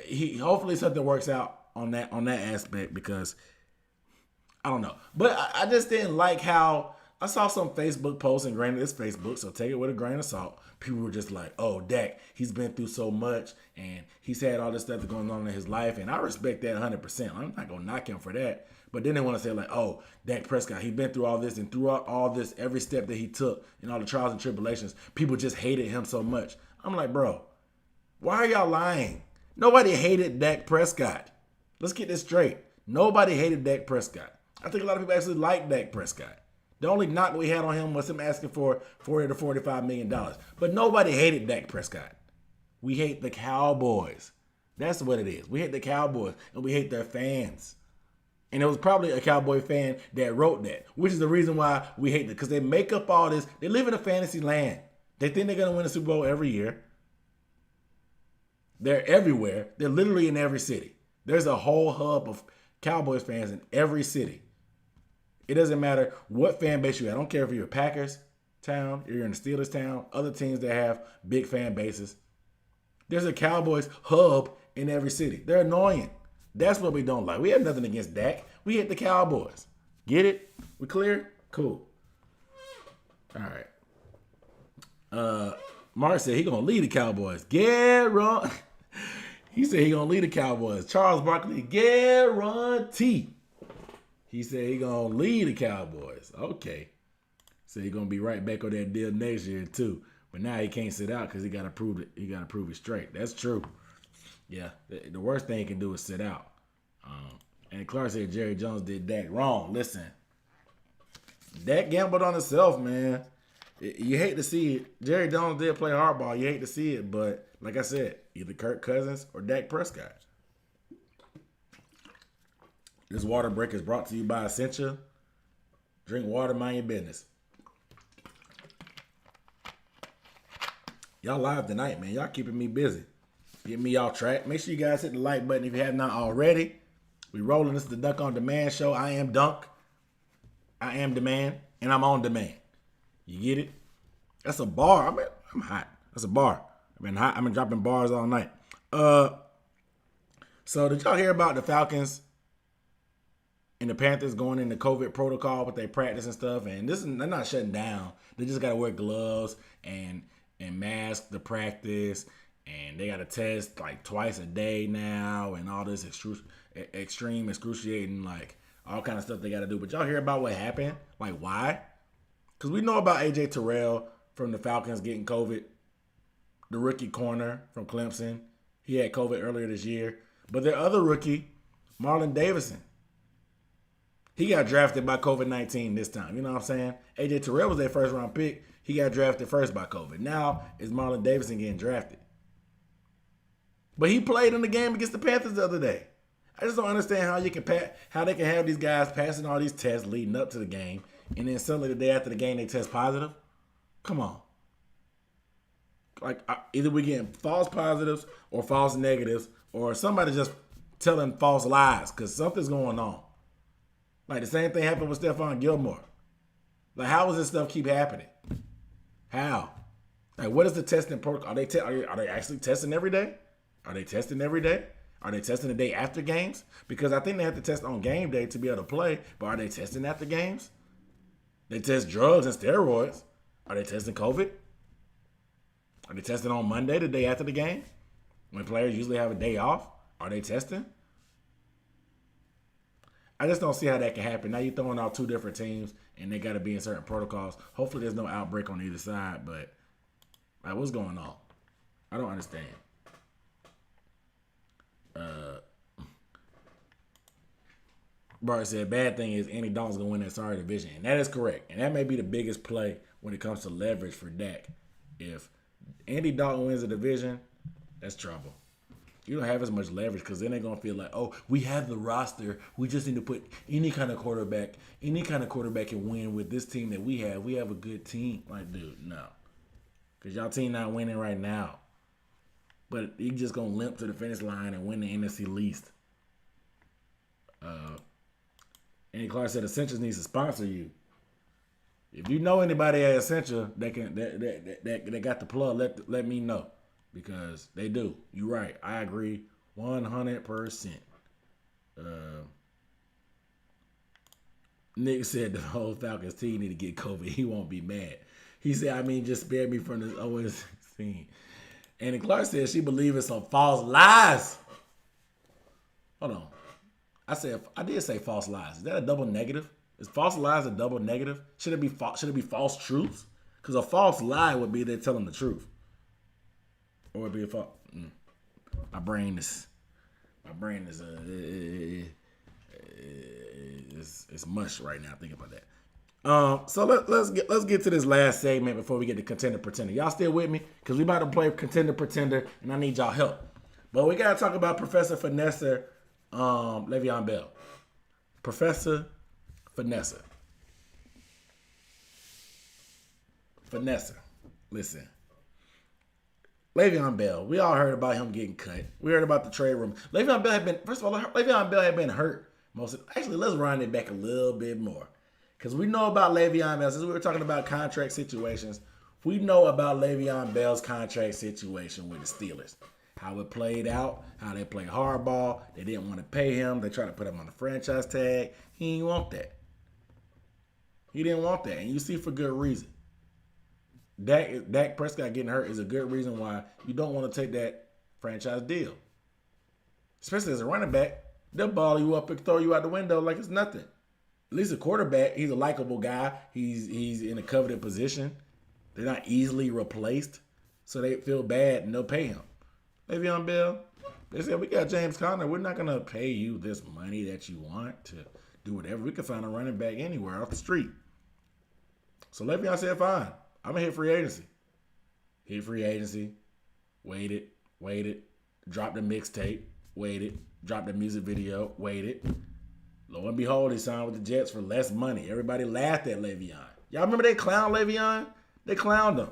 he hopefully something works out on that aspect because I don't know. But I just didn't like how I saw some Facebook posts, and granted it's Facebook, so take it with a grain of salt. People were just like, oh, Dak, he's been through so much, and he's had all this stuff going on in his life, and I respect that 100%. I'm not going to knock him for that. But then they want to say, like, oh, Dak Prescott, he's been through all this, and throughout all this, every step that he took and all the trials and tribulations, people just hated him so much. I'm like, bro, why are y'all lying? Nobody hated Dak Prescott. Let's get this straight. Nobody hated Dak Prescott. I think a lot of people actually like Dak Prescott. The only knock we had on him was him asking for $40 to $45 million. But nobody hated Dak Prescott. We hate the Cowboys. That's what it is. We hate the Cowboys, and we hate their fans. And it was probably a Cowboy fan that wrote that, which is the reason why we hate it, because they make up all this. They live in a fantasy land. They think they're going to win a Super Bowl every year. They're everywhere. They're literally in every city. There's a whole hub of Cowboys fans in every city. It doesn't matter what fan base you have. I don't care if you're a Packers town, you're in a Steelers town, other teams that have big fan bases. There's a Cowboys hub in every city. They're annoying. That's what we don't like. We have nothing against Dak. We hate the Cowboys. Get it? We clear? Cool. All right. Mark said he gonna lead the Cowboys. Get wrong. He said he gonna lead the Cowboys. Charles Barkley, guarantee. He said he gonna lead the Cowboys. Okay. So he gonna be right back on that deal next year too. But now he can't sit out because he gotta prove it. He gotta prove it straight. That's true. Yeah. The worst thing he can do is sit out. And Clark said Jerry Jones did Dak wrong. Listen, Dak gambled on himself, man. You hate to see it. Jerry Jones did play hardball. You hate to see it, but like I said, either Kirk Cousins or Dak Prescott. This water break is brought to you by Essentia. Drink water, mind your business. Y'all live tonight, man. Y'all keeping me busy. Getting me off track. Make sure you guys hit the like button if you have not already. We rolling. This is the Dunk on Demand show. I am Dunk. I am Demand. And I'm on demand. You get it? That's a bar. I'm hot. That's a bar. I've been hot. I've been dropping bars all night. So did y'all hear about the Falcons and the Panthers going into COVID protocol with their practice and stuff? And they're not shutting down. They just got to wear gloves and mask the practice. And they got to test like twice a day now and all this extreme, excruciating, like all kind of stuff they got to do. But y'all hear about what happened? Like why? Because we know about A.J. Terrell from the Falcons getting COVID. The rookie corner from Clemson. He had COVID earlier this year. But their other rookie, Marlon Davidson, he got drafted by COVID-19 this time. You know what I'm saying? A.J. Terrell was their first round pick. He got drafted first by COVID. Now is Marlon Davidson getting drafted. But he played in the game against the Panthers the other day. I just don't understand how they can have these guys passing all these tests leading up to the game, and then suddenly the day after the game they test positive. Come on. Like either we getting false positives or false negatives, or somebody just telling false lies because something's going on. Like the same thing happened with Stephon Gilmore. Like how does this stuff keep happening? How? Like what is the testing protocol? Are they actually testing every day? Are they testing every day? Are they testing the day after games? Because I think they have to test on game day to be able to play, but are they testing after games? They test drugs and steroids. Are they testing COVID? Are they testing on Monday, the day after the game? When players usually have a day off? Are they testing? I just don't see how that can happen. Now you're throwing out two different teams, and they got to be in certain protocols. Hopefully there's no outbreak on either side, but like, what's going on? I don't understand. Bart said, bad thing is Andy Dalton's going to win that sorry division. And that is correct. And that may be the biggest play when it comes to leverage for Dak. If Andy Dalton wins the division, that's trouble. You don't have as much leverage because then they're going to feel like, oh, we have the roster. We just need to put any kind of quarterback can win with this team that we have. We have a good team. Like, dude, no. Because y'all team not winning right now. But you just going to limp to the finish line and win the NFC least. Andy Clark said Essentials needs to sponsor you. If you know anybody at Essential that got the plug, let me know. Because they do. You're right. I agree 100%. Nick said the whole Falcons team need to get COVID. He won't be mad. He said, just spare me from this 0-16. Andy Clark said she believes in some false lies. Hold on. I did say false lies. Is that a double negative? Is false lies a double negative? Should it be false truths? Because a false lie would be they're telling the truth. Or would it be a false. My brain is it's mush right now thinking about that. So let's get to this last segment before we get to Contender Pretender. Y'all still with me? Because we about to play Contender Pretender, and I need y'all help. But we gotta talk about Professor Finesse, Le'Veon Bell. Professor Finesse. Listen. Le'Veon Bell. We all heard about him getting cut. We heard about the trade room. Le'Veon Bell had been hurt actually, let's run it back a little bit more. Because we know about Le'Veon Bell. Since we were talking about contract situations, we know about Le'Veon Bell's contract situation with the Steelers. How it played out, how they played hardball. They didn't want to pay him. They tried to put him on the franchise tag. He didn't want that. And you see for good reason. Dak Prescott getting hurt is a good reason why you don't want to take that franchise deal. Especially as a running back, they'll ball you up and throw you out the window like it's nothing. At least a quarterback, he's a likable guy. He's in a coveted position. They're not easily replaced, so they feel bad and they'll pay him. Le'Veon Bell, they said, we got James Conner. We're not going to pay you this money that you want to do whatever. We can find a running back anywhere off the street. So Le'Veon said, fine, I'm going to hit free agency. Hit free agency, waited, dropped the mixtape, waited, dropped the music video, waited. Lo and behold, he signed with the Jets for less money. Everybody laughed at Le'Veon. Y'all remember they clowned Le'Veon? They clowned him.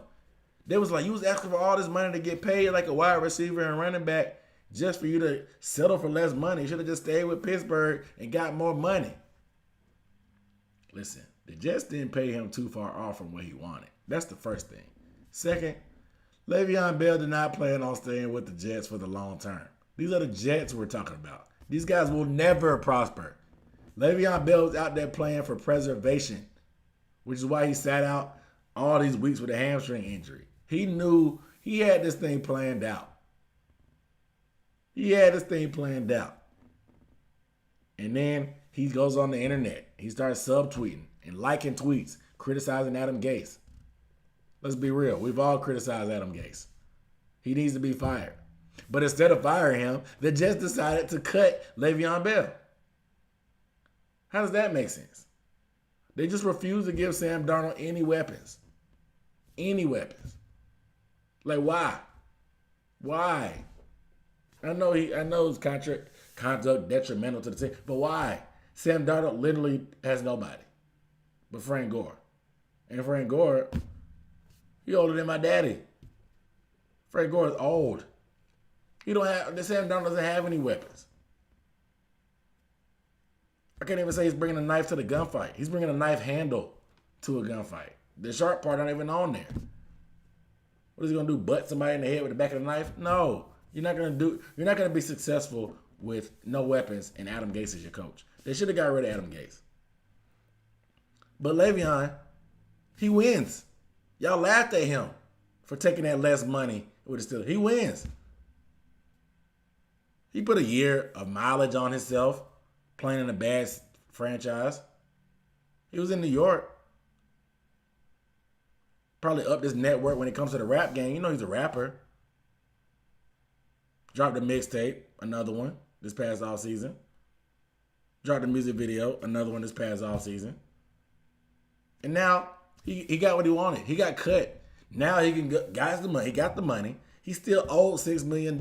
They was like, you was asking for all this money to get paid like a wide receiver and running back just for you to settle for less money. You should have just stayed with Pittsburgh and got more money. Listen, the Jets didn't pay him too far off from what he wanted. That's the first thing. Second, Le'Veon Bell did not plan on staying with the Jets for the long term. These are the Jets we're talking about. These guys will never prosper. Le'Veon Bell was out there playing for preservation, which is why he sat out all these weeks with a hamstring injury. He knew he had this thing planned out. And then he goes on the internet. He starts subtweeting and liking tweets, criticizing Adam Gase. Let's be real. We've all criticized Adam Gase. He needs to be fired. But instead of firing him, the Jets decided to cut Le'Veon Bell. How does that make sense? They just refuse to give Sam Darnold any weapons. Any weapons. Like, why? Why? I know his conduct detrimental to the team, but why? Sam Darnold literally has nobody but Frank Gore. And Frank Gore, he older than my daddy. Frank Gore is old. Sam Darnold doesn't have any weapons. I can't even say he's bringing a knife to the gunfight. He's bringing a knife handle to a gunfight. The sharp part not even on there. What is he gonna do? Butt somebody in the head with the back of the knife? No, you're not gonna be successful with no weapons and Adam Gase is your coach. They should have got rid of Adam Gase. But Le'Veon, he wins. Y'all laughed at him for taking that less money with the Steelers. He wins. He put a year of mileage on himself, playing in a bad franchise. He was in New York. Probably upped his network when it comes to the rap game. You know he's a rapper. Dropped a mixtape, another one, this past offseason. Dropped a music video, another one this past offseason. And now he got what he wanted. He got cut. Now he can got the money. He got the money. He still owed $6 million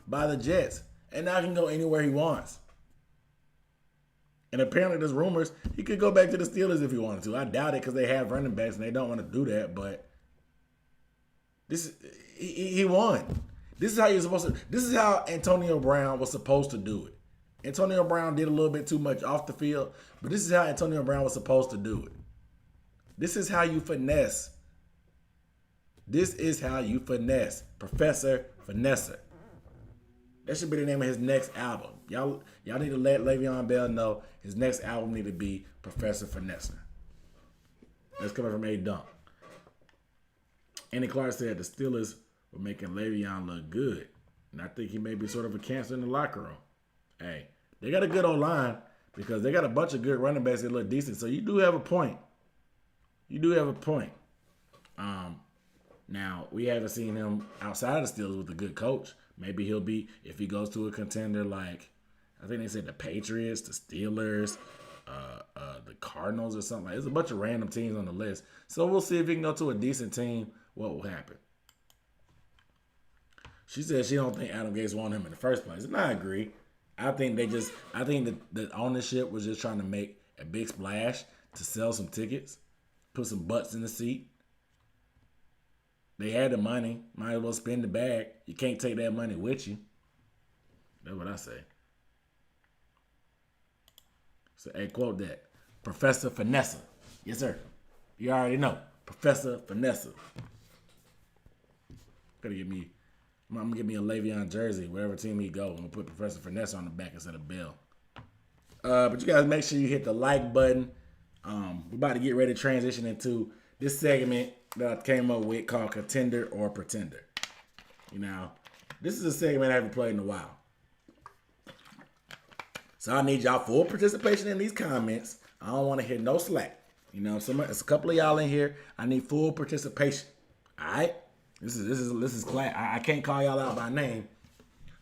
by the Jets. And now he can go anywhere he wants. And apparently there's rumors he could go back to the Steelers if he wanted to. I doubt it because they have running backs and they don't want to do that. But he won. This is how you're supposed to. This is how Antonio Brown was supposed to do it. Antonio Brown did a little bit too much off the field, but this is how Antonio Brown was supposed to do it. This is how you finesse. This is how you finesse. Professor Finesser. That should be the name of his next album. Y'all need to let Le'Veon Bell know his next album need to be Professor Finesser. That's coming from A Dunk. Andy Clark said the Steelers were making Le'Veon look good. And I think he may be sort of a cancer in the locker room. Hey, they got a good O-line because they got a bunch of good running backs that look decent. So you do have a point. Now, we haven't seen him outside of the Steelers with a good coach. Maybe he'll be, if he goes to a contender like, I think they said the Patriots, the Steelers, the Cardinals or something. There's a bunch of random teams on the list. So we'll see if he can go to a decent team, what will happen. She said she don't think Adam Gase wanted him in the first place. And I agree. I think the ownership was just trying to make a big splash to sell some tickets, put some butts in the seat. They had the money. Might as well spend the bag. You can't take that money with you. That's what I say. So, hey, quote that. Professor Finesser. Yes, sir. You already know. Professor Finesser. I'm going to get me a Le'Veon jersey. Wherever team he go, I'm going to put Professor Finesser on the back instead of Bell. But you guys make sure you hit the like button. We're about to get ready to transition into this segment that I came up with called Contender or Pretender. You know, this is a segment I haven't played in a while. So I need y'all full participation in these comments. I don't want to hear no slack. You know, it's a couple of y'all in here. I need full participation. All right? This is class. I can't call y'all out by name.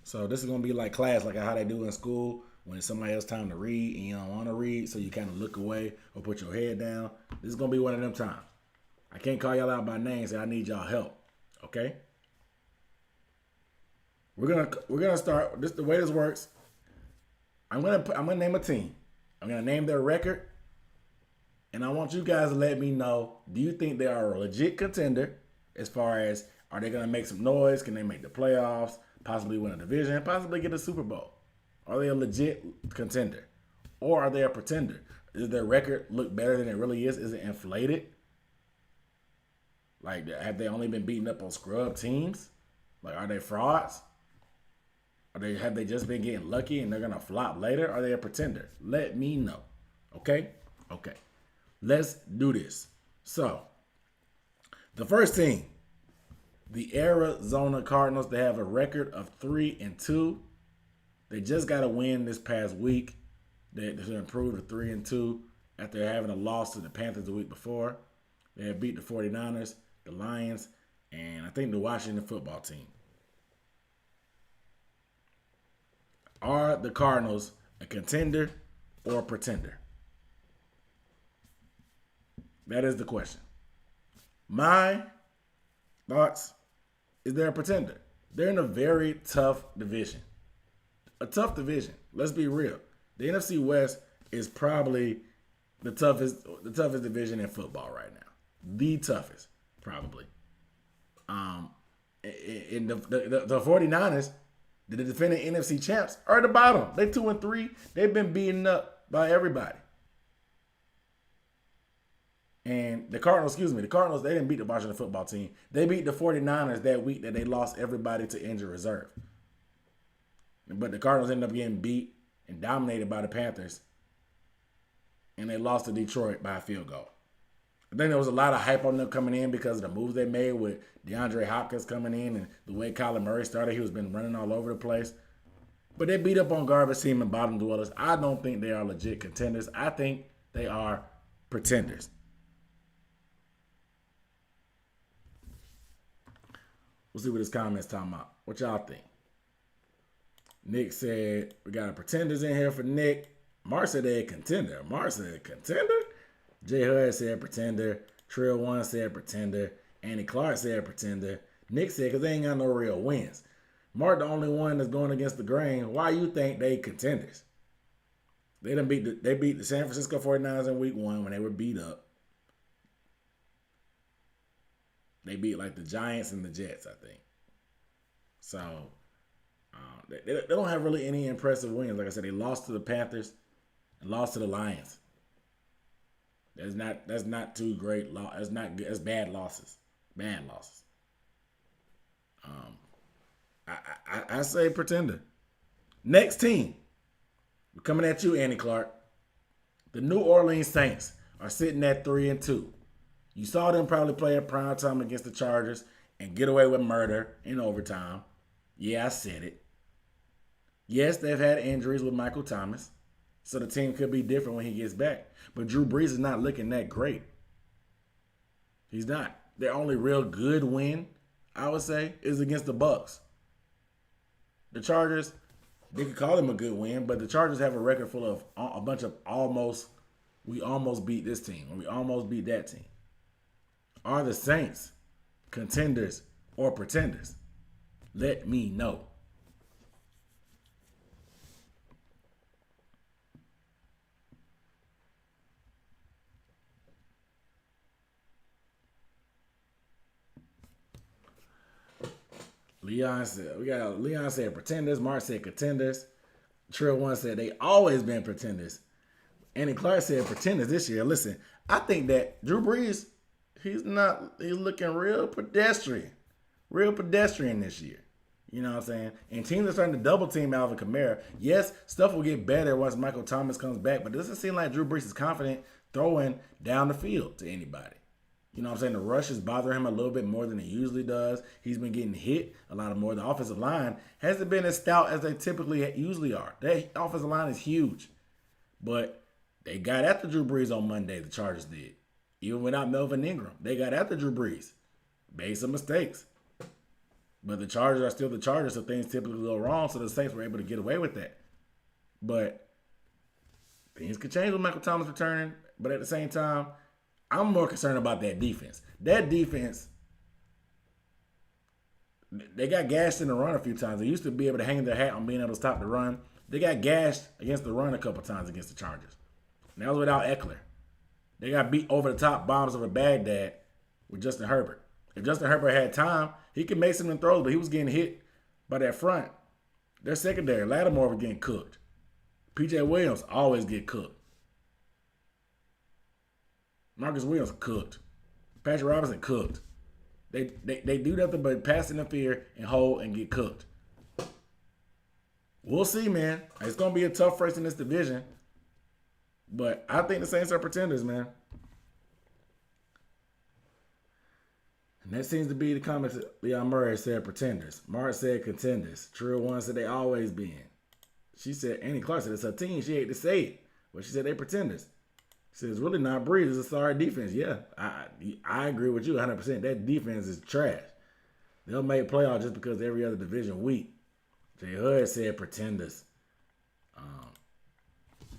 So this is gonna be like class, like how they do in school when it's somebody else's time to read and you don't want to read, so you kind of look away or put your head down. This is gonna be one of them times. I can't call y'all out by name, so I need y'all help. Okay? We're gonna start. This the way this works. I'm gonna name a team. I'm gonna name their record, and I want you guys to let me know: do you think they are a legit contender? As far as are they gonna make some noise? Can they make the playoffs? Possibly win a division? Possibly get a Super Bowl? Are they a legit contender, or are they a pretender? Does their record look better than it really is? Is it inflated? Like, have they only been beaten up on scrub teams? Like, are they frauds? Have they just been getting lucky and they're gonna flop later? Are they a pretender? Let me know. Okay? Okay. Let's do this. So, the first team, the Arizona Cardinals, they have a record of 3-2. They just got a win this past week. They improved to 3-2 after having a loss to the Panthers the week before. They have beat the 49ers, the Lions, and I think the Washington football team. Are the Cardinals a contender or a pretender? That is the question. My thoughts is they're a pretender. They're in a very tough division. A tough division. Let's be real. The NFC West is probably the toughest division in football right now. The toughest, probably. In the 49ers, the defending NFC champs, are at the bottom. They 2-3. They've been beaten up by everybody. And the Cardinals, they didn't beat the Washington football team. They beat the 49ers that week that they lost everybody to injured reserve. But the Cardinals ended up getting beat and dominated by the Panthers. And they lost to Detroit by a field goal. I think there was a lot of hype on them coming in because of the moves they made with DeAndre Hopkins coming in and the way Kyler Murray started. He was been running all over the place. But they beat up on garbage team and bottom dwellers. I don't think they are legit contenders. I think they are pretenders. We'll see what his comments talking about. What y'all think? Nick said, we got a pretenders in here for Nick. Mark said they're a contender. Mark said contender? Jay Hud said pretender. Trill One said pretender. Andy Clark said pretender. Nick said because they ain't got no real wins. Mark the only one that's going against the grain. Why you think they contenders? They beat the San Francisco 49ers in week 1 when they were beat up. They beat like the Giants and the Jets, I think. So they don't have really any impressive wins. Like I said, they lost to the Panthers and lost to the Lions. That's not too great. That's not good. That's bad losses. Bad losses. I say pretender. Next team. We're coming at you, Andy Clark. The New Orleans Saints are sitting at 3-2. You saw them probably play at prime time against the Chargers and get away with murder in overtime. Yeah, I said it. Yes, they've had injuries with Michael Thomas, so the team could be different when he gets back. But Drew Brees is not looking that great. He's not. Their only real good win, I would say, is against the Bucs. The Chargers, they could call them a good win, but the Chargers have a record full of a bunch of we almost beat this team, or we almost beat that team. Are the Saints contenders or pretenders? Let me know. Leon said pretenders. Mark said contenders. Trill One said they always been pretenders. Andy Clark said pretenders this year. Listen, I think that Drew Brees, he's looking real pedestrian this year. You know what I'm saying? And teams are starting to double team Alvin Kamara. Yes, stuff will get better once Michael Thomas comes back, but it doesn't seem like Drew Brees is confident throwing down the field to anybody. You know what I'm saying? The rush is bothering him a little bit more than it usually does. He's been getting hit a lot more. The offensive line hasn't been as stout as they typically usually are. That offensive line is huge. But they got after Drew Brees on Monday, the Chargers did. Even without Melvin Ingram, they got after Drew Brees. Made some mistakes. But the Chargers are still the Chargers, so things typically go wrong, so the Saints were able to get away with that. But things could change with Michael Thomas returning. But at the same time, I'm more concerned about that defense. That defense, they got gashed in the run a few times. They used to be able to hang their hat on being able to stop the run. They got gashed against the run a couple times against the Chargers. And that was without Eckler. They got beat over the top bombs over Baghdad with Justin Herbert. If Justin Herbert had time, he could make some throws, but he was getting hit by that front. Their secondary, Lattimore was getting cooked. P.J. Williams always get cooked. Marcus Williams cooked. Patrick Robinson cooked. They do nothing but pass interfere and hold and get cooked. We'll see, man. It's going to be a tough race in this division. But I think the Saints are pretenders, man. And that seems to be the comments that Leon Murray said pretenders. Mark said contenders. Trill One said they always been. She said, Annie Clark said it's her team. She hate to say it. But she said they pretenders. She said it's really not Breeze. It's a sorry defense. Yeah, I agree with you 100%. That defense is trash. They'll make playoffs just because every other division weak. Jay Hood said pretenders.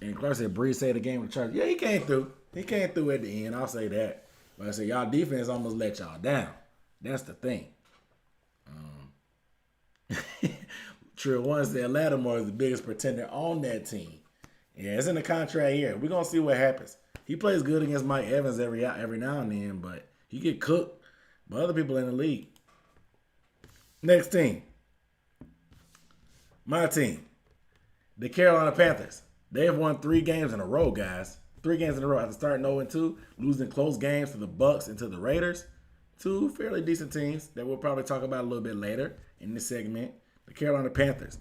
And Clark said Breeze saved the game with the Chargers. Yeah, he came through. He came through at the end. I'll say that. But I said y'all defense almost let y'all down. That's the thing. Trill One said Lattimore is the biggest pretender on that team. Yeah, it's in the contract here. We're gonna see what happens. He plays good against Mike Evans every now and then, but he get cooked by other people in the league. Next team. My team. The Carolina Panthers. They have won 3 games in a row, guys. 3 games in a row after starting 0-2, losing close games to the Bucks and to the Raiders. 2 fairly decent teams that we'll probably talk about a little bit later in this segment. The Carolina Panthers.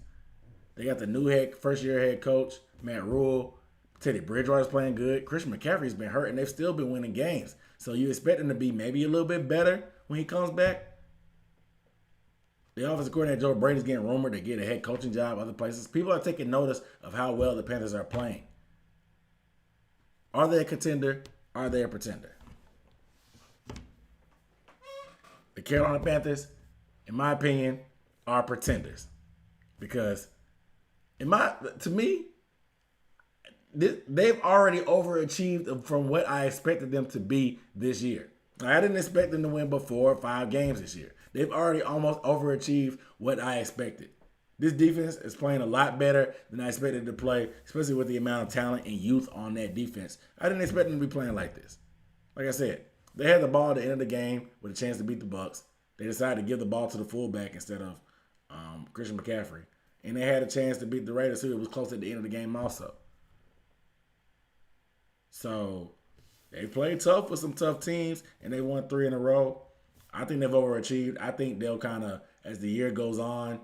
They got the new first-year head coach, Matt Rule. Teddy Bridgewater's playing good. Christian McCaffrey's been hurt, and they've still been winning games. So you expect them to be maybe a little bit better when he comes back. The offensive coordinator, Joe Brady's getting rumored to get a head coaching job other places. People are taking notice of how well the Panthers are playing. Are they a contender? Are they a pretender? The Carolina Panthers, in my opinion, are pretenders. Because, to me, they've already overachieved from what I expected them to be this year. I didn't expect them to win but 4 or 5 games this year. They've already almost overachieved what I expected. This defense is playing a lot better than I expected to play, especially with the amount of talent and youth on that defense. I didn't expect them to be playing like this. Like I said, they had the ball at the end of the game with a chance to beat the Bucks. They decided to give the ball to the fullback instead of Christian McCaffrey. And they had a chance to beat the Raiders, who it was close at the end of the game also. So they played tough with some tough teams, and they won 3 in a row. I think they've overachieved. I think they'll kind of, as the year goes on,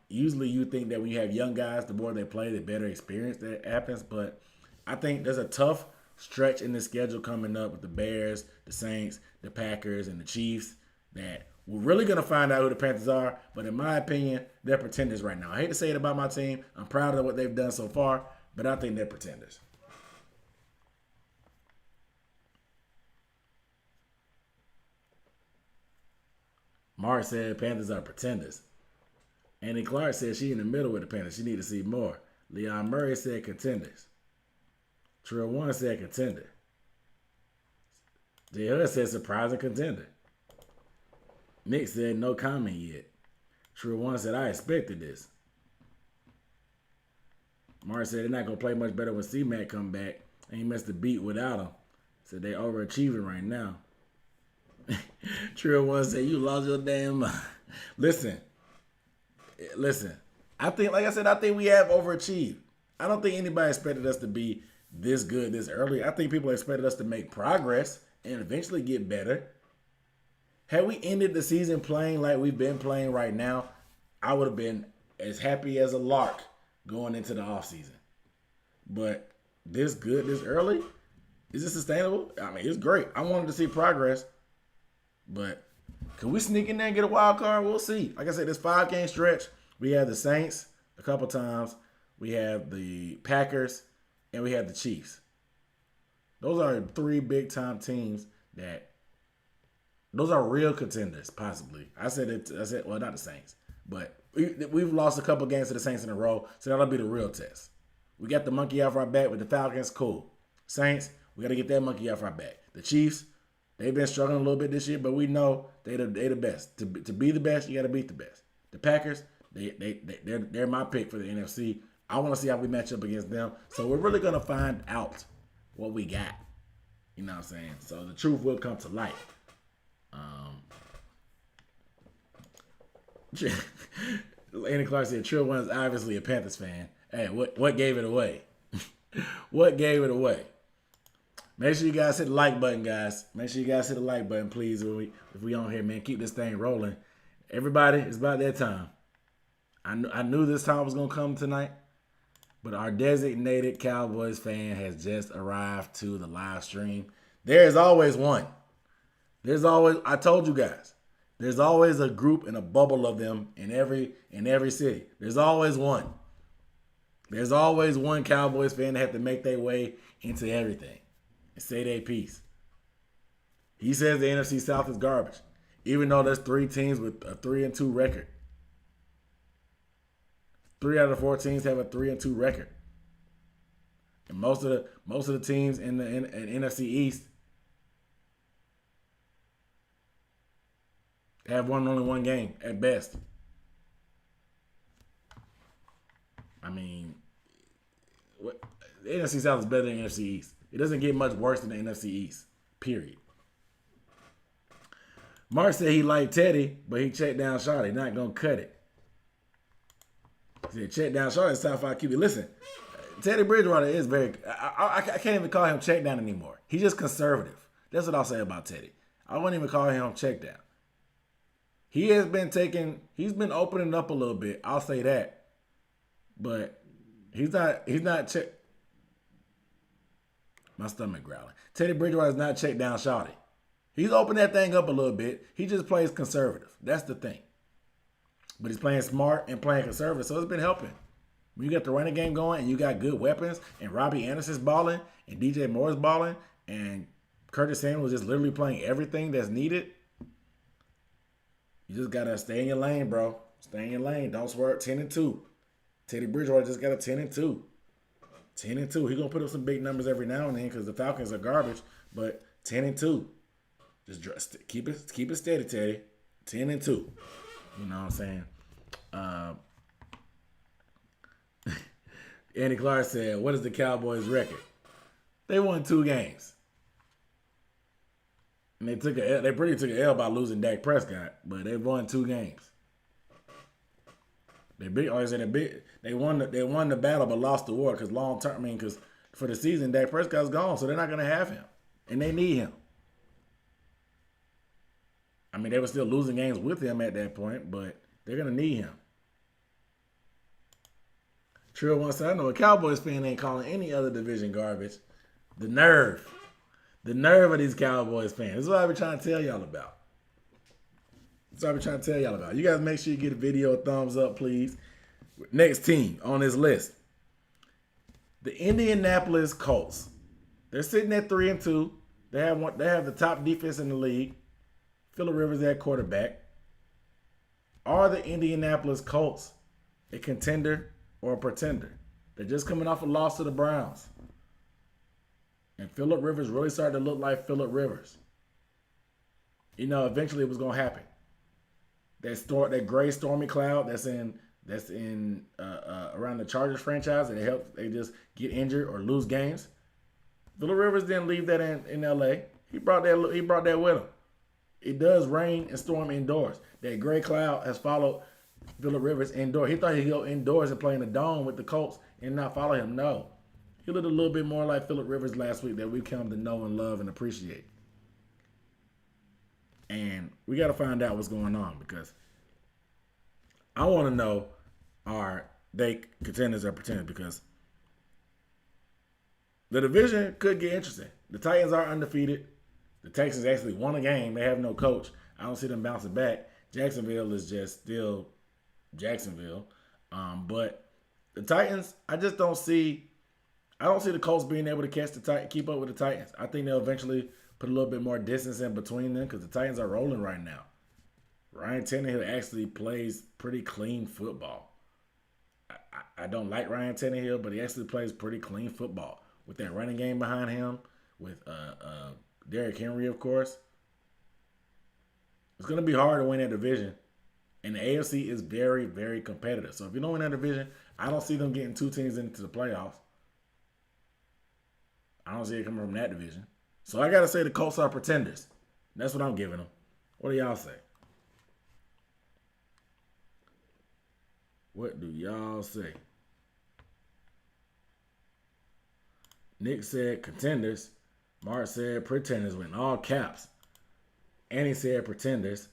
usually you think that when you have young guys, the more they play, the better experience that happens. But I think there's a tough stretch in the schedule coming up with the Bears, the Saints, the Packers, and the Chiefs that we're really going to find out who the Panthers are. But in my opinion, they're pretenders right now. I hate to say it about my team. I'm proud of what they've done so far, but I think they're pretenders. Mark said Panthers are pretenders. Annie Clark said she in the middle with the Panthers. She need to see more. Leon Murray said contenders. Trill One said contender. J. Hood said surprising contender. Nick said no comment yet. Trill One said I expected this. Mark said they're not going to play much better when C-Mac come back. And he missed the beat without him. Said they overachieving right now. Trill One said, you lost your damn mind. Listen. I think, like I said, I think we have overachieved. I don't think anybody expected us to be this good this early. I think people expected us to make progress and eventually get better. Had we ended the season playing like we've been playing right now, I would have been as happy as a lark going into the offseason. But this good this early, Is it sustainable? I mean, it's great. I wanted to see progress, but can we sneak in there and get a wild card? We'll see. Like I said, this 5-game stretch, we have the Saints a couple times, we have the Packers, and we have the Chiefs. Those are 3 big-time teams that those are real contenders, possibly. I said, well, not the Saints, but we've lost a couple games to the Saints in a row, so that'll be the real test. We got the monkey off our back with the Falcons, cool. Saints, we got to get that monkey off our back. The Chiefs, they've been struggling a little bit this year, but we know they the best. To be the best, you got to beat the best. The Packers, they're my pick for the NFC. I want to see how we match up against them. So we're really going to find out what we got. You know what I'm saying? So the truth will come to light. Andy Clark said, Trill One is obviously a Panthers fan. Hey, what gave it away? What gave it away? Make sure you guys hit the like button, guys. Make sure you guys hit the like button, please. If we on here, man, keep this thing rolling. Everybody, it's about that time. I knew this time was going to come tonight, but our designated Cowboys fan has just arrived to the live stream. There is always one. I told you guys, there's always a group and a bubble of them in every city. There's always one. There's always one Cowboys fan that have to make their way into everything and say their piece. He says the NFC South is garbage, even though there's 3 teams with a 3-2 record. 3 out of the 4 teams have a 3-2 record, and most of the teams in the NFC East have only one game at best. I mean, the NFC South is better than the NFC East. It doesn't get much worse than the NFC East, period. Mark said he liked Teddy, but he checked down Shawty. Not going to cut it. He said check down Shawty is top 5 QB. Listen, Teddy Bridgewater is very – I can't even call him check down anymore. He's just conservative. That's what I'll say about Teddy. I wouldn't even call him check down. He's been opening up a little bit. I'll say that. But he's not check. My stomach growling. Teddy Bridgewater is not check down Shawty. He's opened that thing up a little bit. He just plays conservative. That's the thing. But he's playing smart and playing conservative, so it's been helping. When you got the running game going and you got good weapons and Robbie Anderson's balling and DJ Moore's balling and Curtis Samuel just literally playing everything that's needed, you just got to stay in your lane, bro. Stay in your lane. Don't swerve. 10-2. Teddy Bridgewater just got a 10-2. 10-2. He's going to put up some big numbers every now and then because the Falcons are garbage, but 10-2. Just keep it steady, Teddy. 10-2. You know what I'm saying? Andy Clark said, what is the Cowboys' record? They won 2 games. And they pretty took an L by losing Dak Prescott, but they won 2 games. They won the battle but lost the war because long term, because for the season Dak Prescott's gone, so they're not gonna have him. And they need him. I mean, they were still losing games with him at that point, but they're gonna need him. Trill once said, I know a Cowboys fan ain't calling any other division garbage. The nerve of these Cowboys fans. This is what I be trying to tell y'all about. You guys make sure you give the video a thumbs up, please. Next team on this list. The Indianapolis Colts. They're sitting at 3-2. They have the top defense in the league. Phillip Rivers at quarterback. Are the Indianapolis Colts a contender or a pretender? They're just coming off a loss to the Browns. And Phillip Rivers really started to look like Phillip Rivers. You know, eventually it was going to happen. That gray stormy cloud that's in around the Chargers franchise, and they just get injured or lose games. Phillip Rivers didn't leave that in LA. He brought that with him. It does rain and storm indoors. That gray cloud has followed Phillip Rivers indoors. He thought he'd go indoors and play in the dome with the Colts and not follow him. No. He looked a little bit more like Phillip Rivers last week that we've come to know and love and appreciate. And we got to find out what's going on because I want to know, are they contenders or pretenders? Because the division could get interesting. The Titans are undefeated. The Texans actually won a game. They have no coach. I don't see them bouncing back. Jacksonville is just still Jacksonville. But the Titans, I just don't see. I don't see the Colts being able to keep up with the Titans. I think they'll eventually put a little bit more distance in between them because the Titans are rolling right now. Ryan Tannehill actually plays pretty clean football. I don't like Ryan Tannehill, but he actually plays pretty clean football with that running game behind him, with Derrick Henry, of course. It's going to be hard to win that division. And the AFC is very, very competitive. So if you don't win that division, I don't see them getting two teams into the playoffs. I don't see it coming from that division. So I got to say the Colts are pretenders. That's what I'm giving them. What do y'all say? What do y'all say? Nick said contenders. Mark said pretenders with all caps. Annie said pretenders.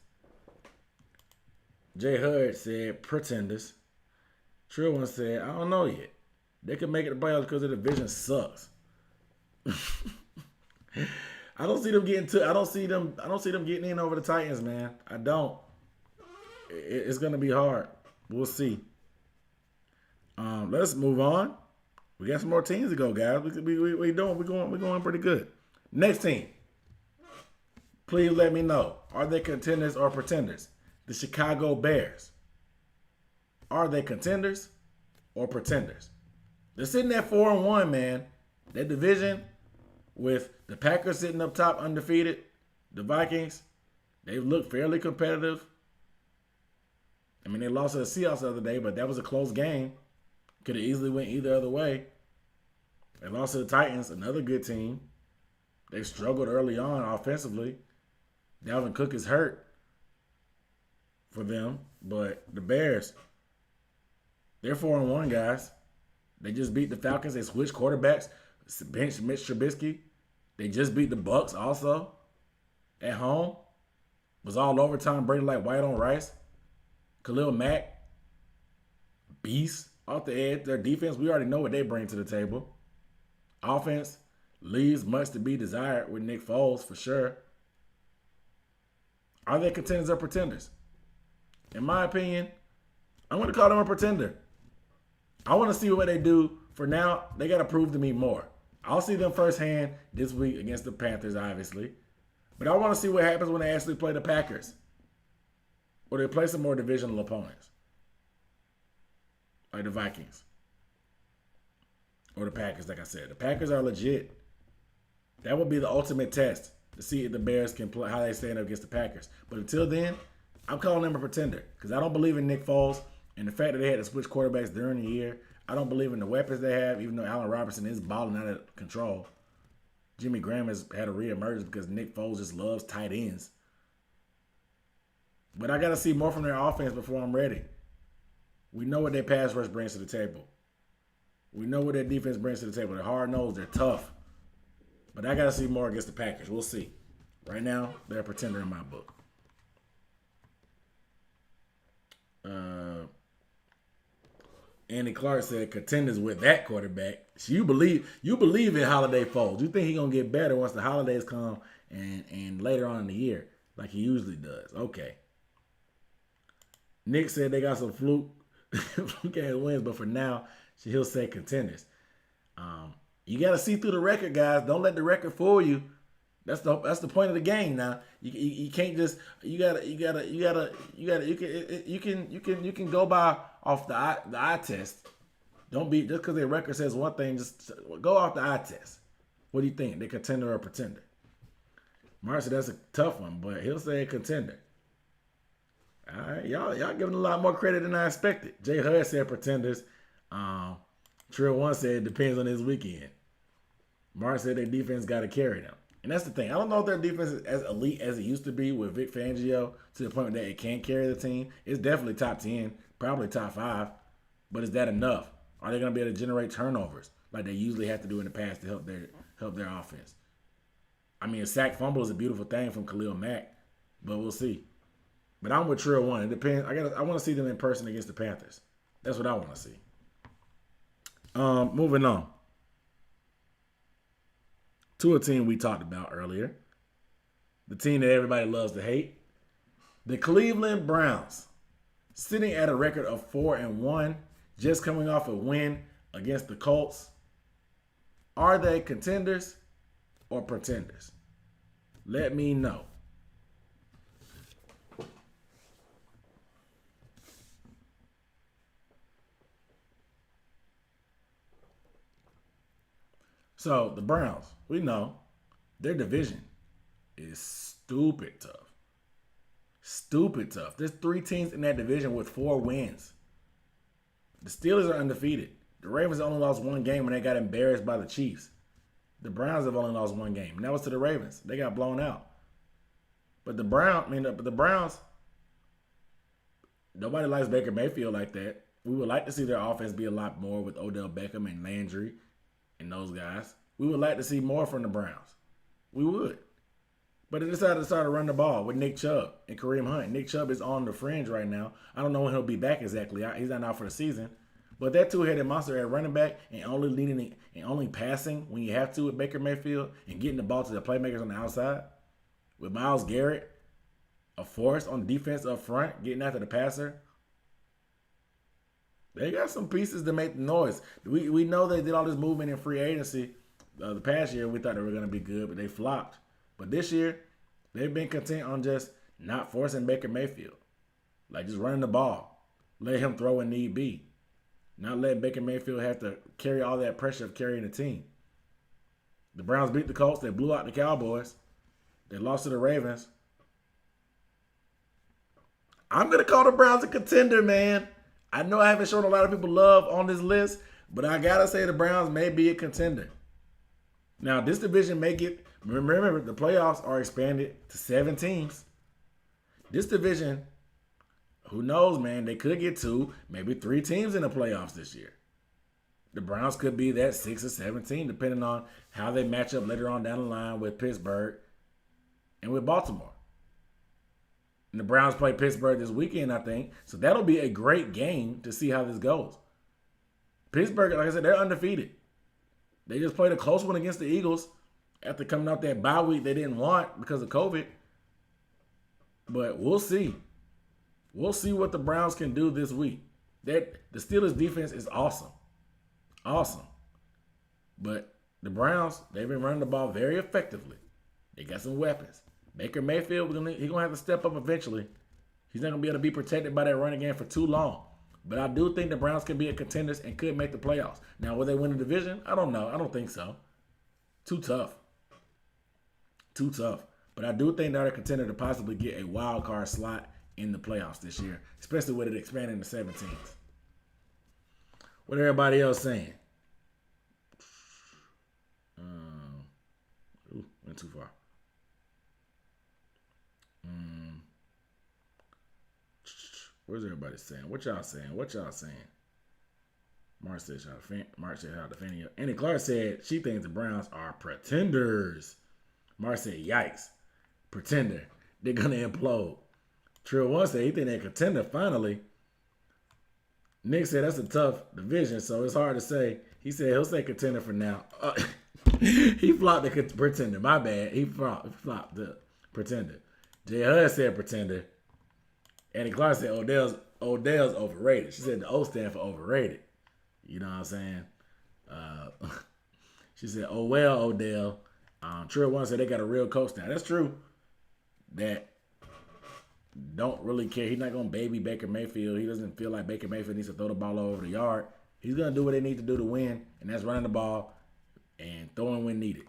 Jay Hud said pretenders. Trill one said, I don't know yet. They could make it to playoffs because the division sucks. I don't see them getting in over the Titans, man. I don't. It's gonna be hard. We'll see. Let's move on. We got some more teams to go, guys. We're going pretty good. Next team. Please let me know. Are they contenders or pretenders? The Chicago Bears. Are they contenders or pretenders? They're sitting at 4-1, man. That division with the Packers sitting up top undefeated, the Vikings, they've looked fairly competitive. I mean, they lost to the Seahawks the other day, but that was a close game. Could have easily went either other way. They lost to the Titans, another good team. They struggled early on offensively. Dalvin Cook is hurt for them, but the Bears, they're 4-1, guys. They just beat the Falcons. They switched quarterbacks. Bench Mitch Trubisky. They just beat the Bucks also at home. Was all overtime. Brady like white on rice. Khalil Mack, beast off the edge. Their defense, we already know what they bring to the table. Offense leaves much to be desired with Nick Foles for sure. Are they contenders or pretenders? In my opinion, I'm going to call them a pretender. I want to see what they do. For now, they got to prove to me more. I'll see them firsthand this week against the Panthers, obviously. But I want to see what happens when they actually play the Packers. Or they play some more divisional opponents. Like the Vikings. Or the Packers, like I said. The Packers are legit. That would be the ultimate test to see if the Bears can play, how they stand up against the Packers. But until then, I'm calling them a pretender. Because I don't believe in Nick Foles. And the fact that they had to switch quarterbacks during the year. I don't believe in the weapons they have, even though Allen Robinson is balling out of control. Jimmy Graham has had a reemergence because Nick Foles just loves tight ends. But I got to see more from their offense before I'm ready. We know what their pass rush brings to the table. We know what their defense brings to the table. They're hard-nosed. They're tough. But I got to see more against the Packers. We'll see. Right now, they're a pretender in my book. Andy Clark said contenders with that quarterback. So you believe in Holiday Foles. You think he's going to get better once the holidays come and later on in the year like he usually does. Okay. Nick said they got some fluke ass wins, but for now, he'll say contenders. You got to see through the record, guys. Don't let the record fool you. That's the point of the game. Now you can't just you can go by off the eye test. Don't be just because their record says one thing. Just go off the eye test. What do you think? They contender or pretender? Mark said that's a tough one, but he'll say a contender. All right, y'all giving a lot more credit than I expected. Jay Hud said pretenders. Trill one said it depends on this weekend. Mark said their defense got to carry them. And that's the thing. I don't know if their defense is as elite as it used to be with Vic Fangio to the point that it can carry the team. It's definitely top 10, probably top 5. But is that enough? Are they going to be able to generate turnovers like they usually have to do in the past to help their offense? I mean, a sack fumble is a beautiful thing from Khalil Mack, but we'll see. But I'm with Trill one. It depends. I want to see them in person against the Panthers. That's what I want to see. Moving on. to a team we talked about earlier. The team that everybody loves to hate. The Cleveland Browns, sitting at a record of 4-1, just coming off a win against the Colts. Are they contenders or pretenders? Let me know. So the Browns, we know their division is stupid tough. Stupid tough. There's 3 teams in that division with 4 wins. The Steelers are undefeated. The Ravens only lost 1 game when they got embarrassed by the Chiefs. The Browns have only lost 1 game, and that was to the Ravens. They got blown out. But the Browns, nobody likes Baker Mayfield like that. We would like to see their offense be a lot more with Odell Beckham and Landry and those guys. We would like to see more from the Browns. We would. But they decided to start to run the ball with Nick Chubb and Kareem Hunt. Nick Chubb is on the fringe right now. I don't know when he'll be back exactly. He's not out for the season. But that two-headed monster at running back and only passing when you have to with Baker Mayfield and getting the ball to the playmakers on the outside with Myles Garrett, a force on defense up front, getting after the passer. They got some pieces to make the noise. We know they did all this movement in free agency the past year. We thought they were going to be good, but they flopped. But this year, they've been content on just not forcing Baker Mayfield. Like just running the ball. Let him throw when need be. Not let Baker Mayfield have to carry all that pressure of carrying the team. The Browns beat the Colts. They blew out the Cowboys. They lost to the Ravens. I'm going to call the Browns a contender, man. I know I haven't shown a lot of people love on this list, but I got to say the Browns may be a contender. Now, this division may get... Remember, the playoffs are expanded to 7 teams. This division, who knows, man? They could get 2, maybe 3 teams in the playoffs this year. The Browns could be that 6 or 7 team, depending on how they match up later on down the line with Pittsburgh and with Baltimore. And the Browns play Pittsburgh this weekend, I think. So that'll be a great game to see how this goes. Pittsburgh, like I said, they're undefeated. They just played a close one against the Eagles after coming out that bye week they didn't want because of COVID. But we'll see. We'll see what the Browns can do this week. The Steelers' defense is awesome. Awesome. But the Browns, they've been running the ball very effectively. They got some weapons. Baker Mayfield, he's going to have to step up eventually. He's not going to be able to be protected by that running game for too long. But I do think the Browns can be a contenders and could make the playoffs. Now, will they win the division? I don't know. I don't think so. Too tough. Too tough. But I do think they're a contender to possibly get a wild card slot in the playoffs this year, especially with it expanding to 7 teams. What everybody else saying? Went too far. Where's everybody saying? What y'all saying? What y'all saying? Mark said, how defending you. Annie Clark said she thinks the Browns are pretenders. Mark said, yikes. Pretender. They're going to implode. Trill One said he think they're a contender finally. Nick said that's a tough division, so it's hard to say. He said he'll say contender for now. He flopped the pretender. My bad. He flopped the pretender. Jay Hud said pretender. Annie Clark said Odell's overrated. She said the O stand for overrated. You know what I'm saying? She said, oh, well, Odell. Trill One said they got a real coach now. That's true. That don't really care. He's not going to baby Baker Mayfield. He doesn't feel like Baker Mayfield needs to throw the ball all over the yard. He's going to do what they need to do to win, and that's running the ball and throwing when needed.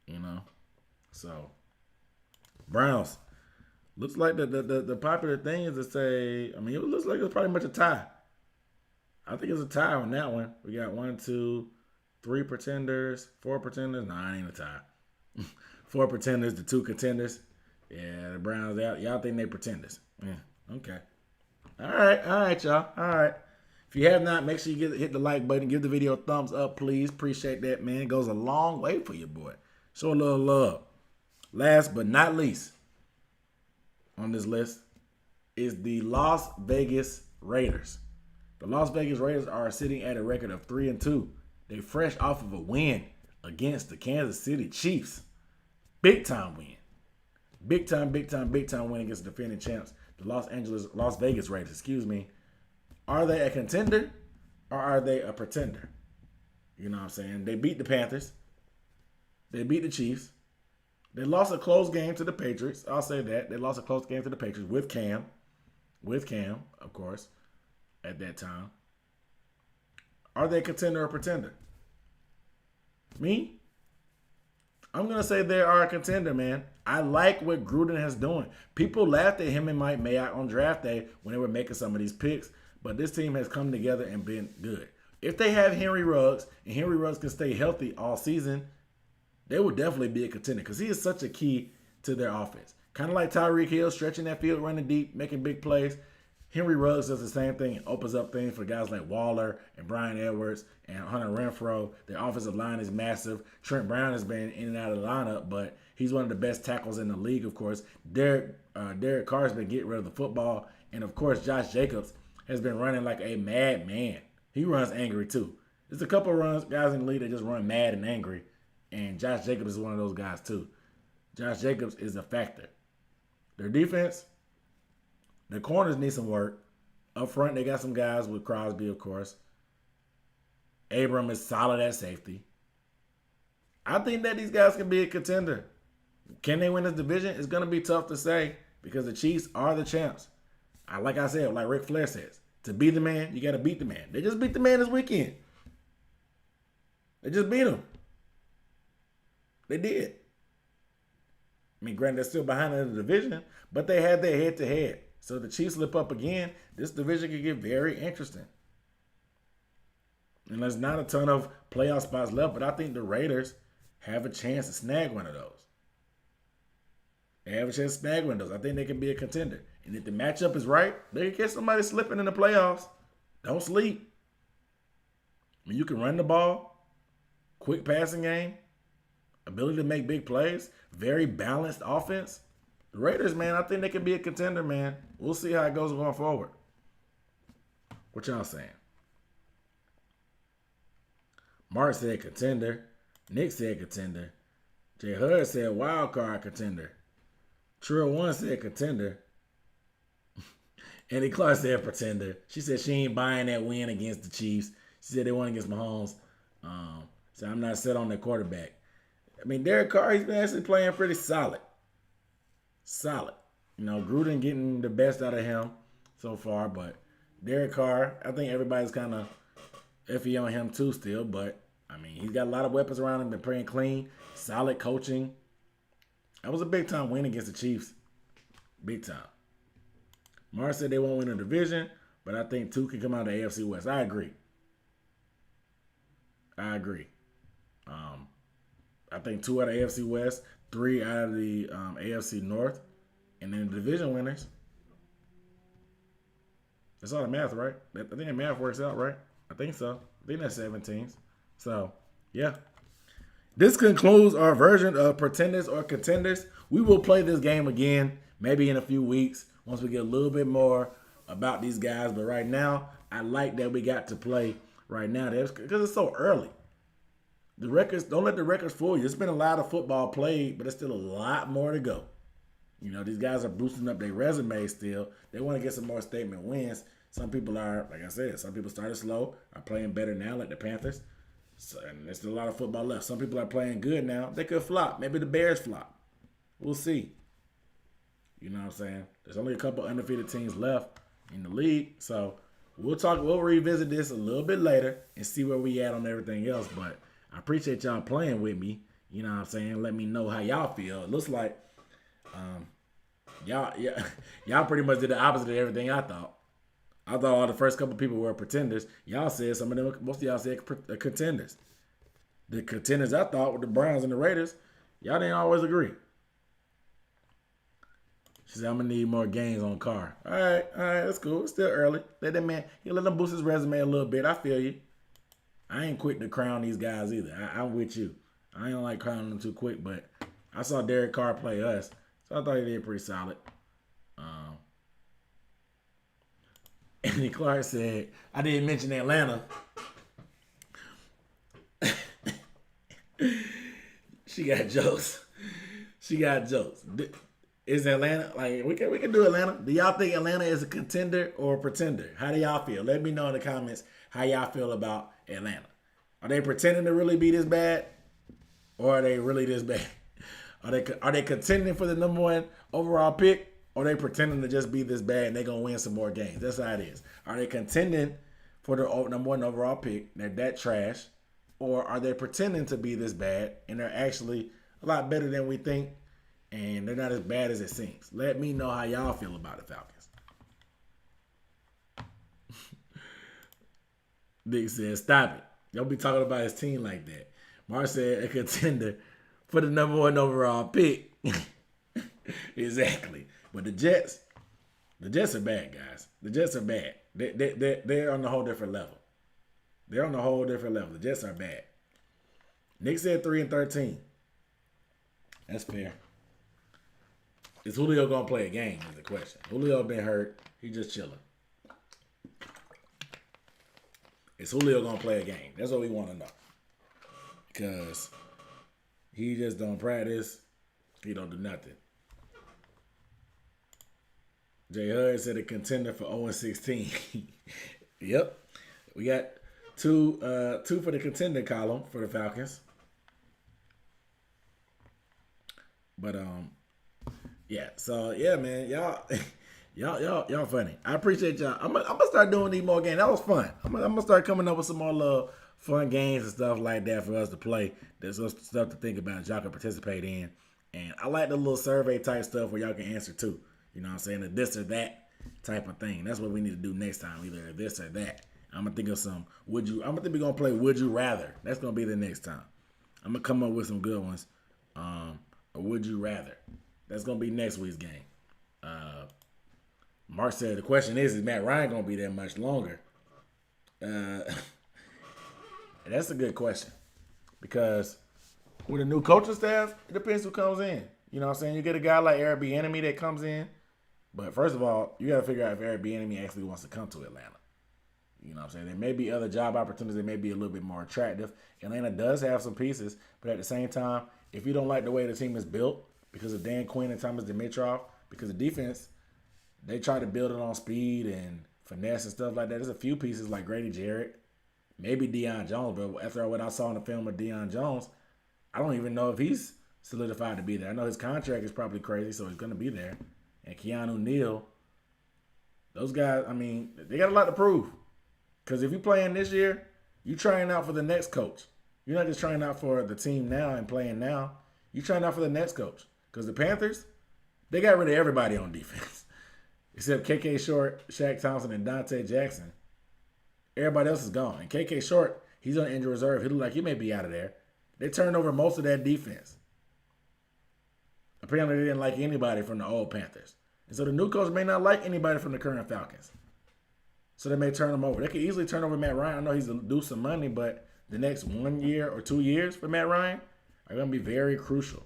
You know? So, Browns. Looks like the popular thing is to say, I mean, it looks like it's pretty much a tie. I think it's a tie on that one. We got 1, 2, 3 pretenders, 4 pretenders. Nah, it ain't a tie. 4 pretenders, the 2 contenders. Yeah, the Browns, y'all think they pretenders. Yeah, okay. All right, y'all. All right. If you have not, make sure you hit the like button. Give the video a thumbs up, please. Appreciate that, man. It goes a long way for your boy. Show a little love. Last but not least on this list is the Las Vegas Raiders. The Las Vegas Raiders are sitting at a record of 3-2. They fresh off of a win against the Kansas City Chiefs. Big time win. Big time win against the defending champs, the Las Vegas Raiders, excuse me. Are they a contender or are they a pretender? You know what I'm saying? They beat the Panthers. They beat the Chiefs. They lost a close game to the Patriots. I'll say that. They lost a close game to the Patriots with Cam. With Cam, of course, at that time. Are they a contender or a pretender? Me? I'm going to say they are a contender, man. I like what Gruden has doing. People laughed at him and Mike Mayock on draft day when they were making some of these picks, but this team has come together and been good. If they have Henry Ruggs, and Henry Ruggs can stay healthy all season, they will definitely be a contender because he is such a key to their offense. Kind of like Tyreek Hill, stretching that field, running deep, making big plays. Henry Ruggs does the same thing and opens up things for guys like Waller and Brian Edwards and Hunter Renfrow. Their offensive line is massive. Trent Brown has been in and out of the lineup, but he's one of the best tackles in the league, of course. Derek Carr has been getting rid of the football. And, of course, Josh Jacobs has been running like a madman. He runs angry, too. There's a couple of guys in the league that just run mad and angry, and Josh Jacobs is one of those guys, too. Josh Jacobs is a factor. Their defense, the corners need some work. Up front, they got some guys with Crosby, of course. Abram is solid at safety. I think that these guys can be a contender. Can they win this division? It's going to be tough to say because the Chiefs are the champs. Like I said, like Ric Flair says, to be the man, you got to beat the man. They just beat the man this weekend. They just beat him. They did. I mean, granted, they're still behind in the division, but they had their head-to-head. So if the Chiefs slip up again, this division could get very interesting. And there's not a ton of playoff spots left, but I think the Raiders have a chance to snag one of those. They have a chance to snag one of those. I think they can be a contender. And if the matchup is right, they can catch somebody slipping in the playoffs. Don't sleep. I mean, you can run the ball, quick passing game, ability to make big plays, very balanced offense. The Raiders, man, I think they can be a contender, man. We'll see how it goes going forward. What y'all saying? Mark said contender. Nick said contender. Jay Hud said wild card contender. Trill One said contender. Andy Clark said pretender. She said she ain't buying that win against the Chiefs. She said they won against Mahomes. So I'm not set on their quarterback. I mean, Derek Carr, he's been actually playing pretty solid. Solid. You know, Gruden getting the best out of him so far, but Derek Carr, I think everybody's kind of iffy on him too still, but I mean, he's got a lot of weapons around him, been playing clean, solid coaching. That was a big-time win against the Chiefs. Big time. Mar said they won't win the division, but I think 2 can come out of the AFC West. I agree. I think 2 out of the AFC West, 3 out of the AFC North, and then the division winners. That's all the math, right? I think the math works out, right? I think so. I think that's 7 teams. So, yeah. This concludes our version of Pretenders or Contenders. We will play this game again, maybe in a few weeks, once we get a little bit more about these guys. But right now, I like that we got to play right now because it's so early. The records, don't let the records fool you. There's been a lot of football played, but there's still a lot more to go. You know, these guys are boosting up their resumes still. They want to get some more statement wins. Some people are, like I said, some people started slow, are playing better now, like the Panthers. So, and there's still a lot of football left. Some people are playing good now. They could flop. Maybe the Bears flop. We'll see. You know what I'm saying? There's only a couple undefeated teams left in the league. So we'll revisit this a little bit later and see where we at on everything else. But I appreciate y'all playing with me. You know what I'm saying? Let me know how y'all feel. It looks like y'all pretty much did the opposite of everything I thought. I thought all the first couple people were pretenders. Y'all said some of them, most of y'all said contenders. The contenders I thought were the Browns and the Raiders. Y'all didn't always agree. She said, I'm going to need more games on Carr. All right, that's cool. It's still early. Let that man, let him boost his resume a little bit. I feel you. I ain't quick to crown these guys either. I'm with you. I ain't like crowning them too quick, but I saw Derek Carr play us, so I thought he did pretty solid. Anthony Clark said, I didn't mention Atlanta. She got jokes. She got jokes. Is Atlanta like we can do Atlanta? Do y'all think Atlanta is a contender or a pretender? How do y'all feel? Let me know in the comments how y'all feel about Atlanta. Are they pretending to really be this bad, or are they really this bad? Are they contending for the number one overall pick, or are they pretending to just be this bad and they're gonna win some more games? That's how it is. Are they contending for the number one overall pick? They're that trash, or are they pretending to be this bad and they're actually a lot better than we think? And they're not as bad as it seems. Let me know how y'all feel about the Falcons. Nick said, stop it. Don't be talking about his team like that. Mark said a contender for the number one overall pick. Exactly. But the Jets are bad, guys. The Jets are bad. They're on a whole different level. They're on a whole different level. The Jets are bad. Nick said 3-13. That's fair. Is Julio going to play a game is the question. Julio been hurt. He just chilling. Is Julio going to play a game? That's what we want to know. Because he just don't practice. He don't do nothing. Jay Hud said a contender for 0-16. Yep. We got two for the contender column for the Falcons. But yeah, so yeah, man, y'all funny. I appreciate y'all. I'm gonna start doing these more games. That was fun. I'm gonna start coming up with some more little fun games and stuff like that for us to play. There's some stuff to think about that y'all can participate in. And I like the little survey type stuff where y'all can answer too. You know what I'm saying? The this or that type of thing. That's what we need to do next time. Either this or that. I'm gonna think of some I'm gonna think we're gonna play Would You Rather. That's gonna be the next time. I'm gonna come up with some good ones. Or Would You Rather. That's gonna be next week's game. Mark said the question is Matt Ryan gonna be there much longer? That's a good question. Because with a new coaching staff, it depends who comes in. You know what I'm saying? You get a guy like Eric Bieniemy that comes in. But first of all, you got to figure out if Eric Bieniemy actually wants to come to Atlanta. You know what I'm saying? There may be other job opportunities that may be a little bit more attractive. Atlanta does have some pieces, but at the same time, if you don't like the way the team is built because of Dan Quinn and Thomas Dimitroff, because of defense, they try to build it on speed and finesse and stuff like that. There's a few pieces like Grady Jarrett, maybe Deion Jones, but after what I saw in the film of Deion Jones, I don't even know if he's solidified to be there. I know his contract is probably crazy, so he's going to be there. And Keanu Neal, those guys, I mean, they got a lot to prove. Because if you're playing this year, you're trying out for the next coach. You're not just trying out for the team now and playing now. You're trying out for the next coach. Because the Panthers, they got rid of everybody on defense. Except KK Short, Shaq Thompson, and Dante Jackson. Everybody else is gone. And KK Short, he's on injury reserve. He look like he may be out of there. They turned over most of that defense. Apparently, they didn't like anybody from the old Panthers. And so the new coach may not like anybody from the current Falcons. So they may turn him over. They could easily turn over Matt Ryan. I know he's due some money, but the next 1 year or 2 years for Matt Ryan are going to be very crucial.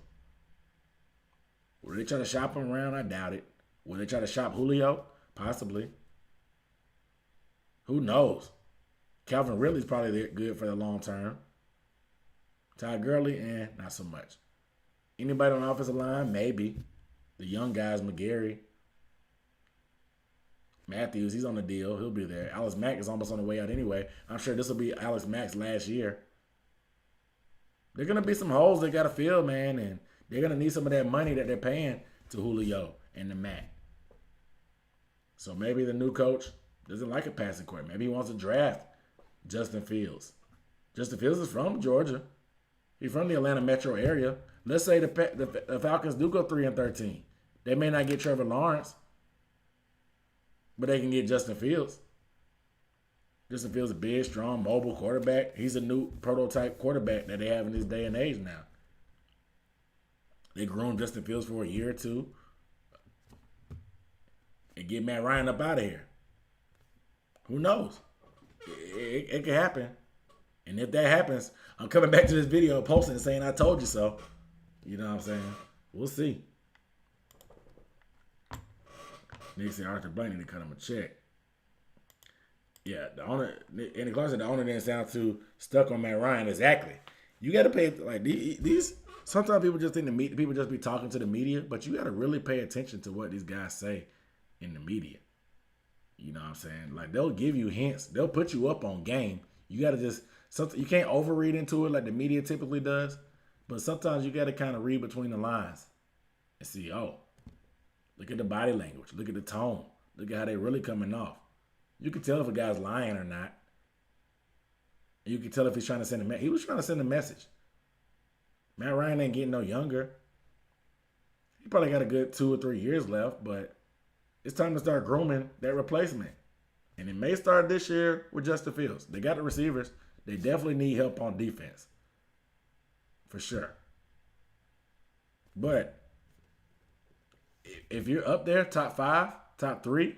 Will they try to shop him around? I doubt it. Will they try to shop Julio? Possibly. Who knows? Calvin Ridley's probably good for the long term. Todd Gurley, not so much. Anybody on the offensive line? Maybe. The young guys, McGarry. Matthews, he's on the deal. He'll be there. Alex Mack is almost on the way out anyway. I'm sure this will be Alex Mack's last year. There are going to be some holes they got to fill, man, and they're going to need some of that money that they're paying to Julio and the Mack. So maybe the new coach doesn't like a passing quarterback. Maybe he wants to draft Justin Fields. Justin Fields is from Georgia. He's from the Atlanta metro area. Let's say the Falcons do go 3-13. They may not get Trevor Lawrence, but they can get Justin Fields. Justin Fields is a big, strong, mobile quarterback. He's a new prototype quarterback that they have in this day and age now. They groomed Justin Fields for a year or two and get Matt Ryan up out of here. Who knows? It could happen. And if that happens, I'm coming back to this video posting and saying I told you so. You know what I'm saying? We'll see. Nick said Arthur Blank need to cut him a check. Yeah, the owner, Clark said the owner didn't sound too stuck on Matt Ryan. Exactly. You got to pay, like, these sometimes people just think people just be talking to the media, but you got to really pay attention to what these guys say in the media. You know what I'm saying? Like, they'll give you hints. They'll put you up on game. You got to just something. You can't overread into it like the media typically does. But sometimes you got to kind of read between the lines and see, oh, look at the body language. Look at the tone. Look at how they really coming off. You can tell if a guy's lying or not. You can tell if he's trying to send a message. He was trying to send a message. Matt Ryan ain't getting no younger. He probably got a good 2 or 3 years left, but it's time to start grooming that replacement. And it may start this year with Justin Fields. They got the receivers. They definitely need help on defense. For sure. But if you're up there, top 5, top 3,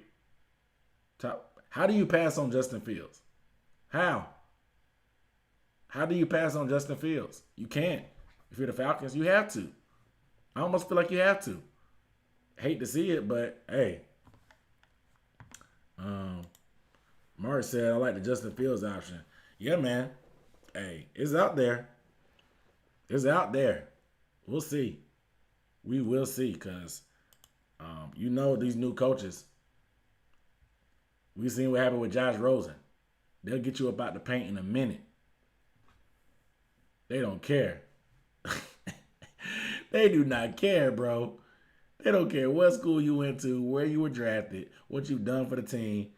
how do you pass on Justin Fields? How? How do you pass on Justin Fields? You can't. If you're the Falcons, you have to. I almost feel like you have to. Hate to see it, but hey. Mark said, I like the Justin Fields option. Yeah, man. Hey, it's out there. It's out there. We'll see. We will see, because you know these new coaches. We've seen what happened with Josh Rosen. They'll get you about the paint in a minute. They don't care. They do not care, bro. They don't care what school you went to, where you were drafted, what you've done for the team.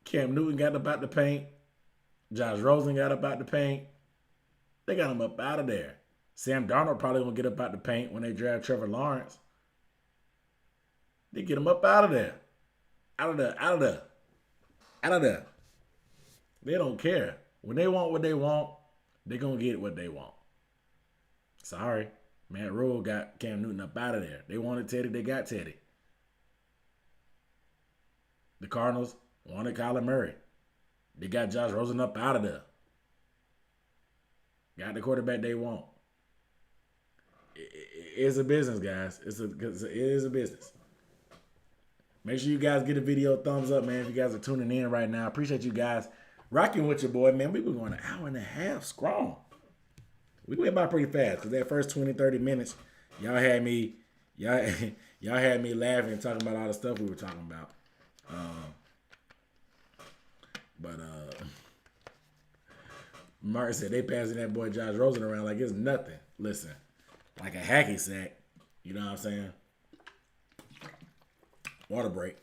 Cam Newton got about the paint. Josh Rosen got about the paint. They got him up out of there. Sam Darnold probably won't get up out the paint when they draft Trevor Lawrence. They get him up out of there. Out of there. Out of there. Out of there. They don't care. When they want what they want, they're going to get what they want. Sorry. Matt Rule got Cam Newton up out of there. They wanted Teddy. They got Teddy. The Cardinals wanted Kyler Murray. They got Josh Rosen up out of there. Got the quarterback they want. It's a business, guys. It is a business. Make sure you guys get the video a thumbs up, man, if you guys are tuning in right now. Appreciate you guys rocking with your boy, man. We were going an hour and a half strong. We went by pretty fast because that first 20, 30 minutes, y'all had me laughing and talking about all the stuff we were talking about. Mark said they passing that boy Josh Rosen around like it's nothing. Listen, like a hacky sack. You know what I'm saying? Water break.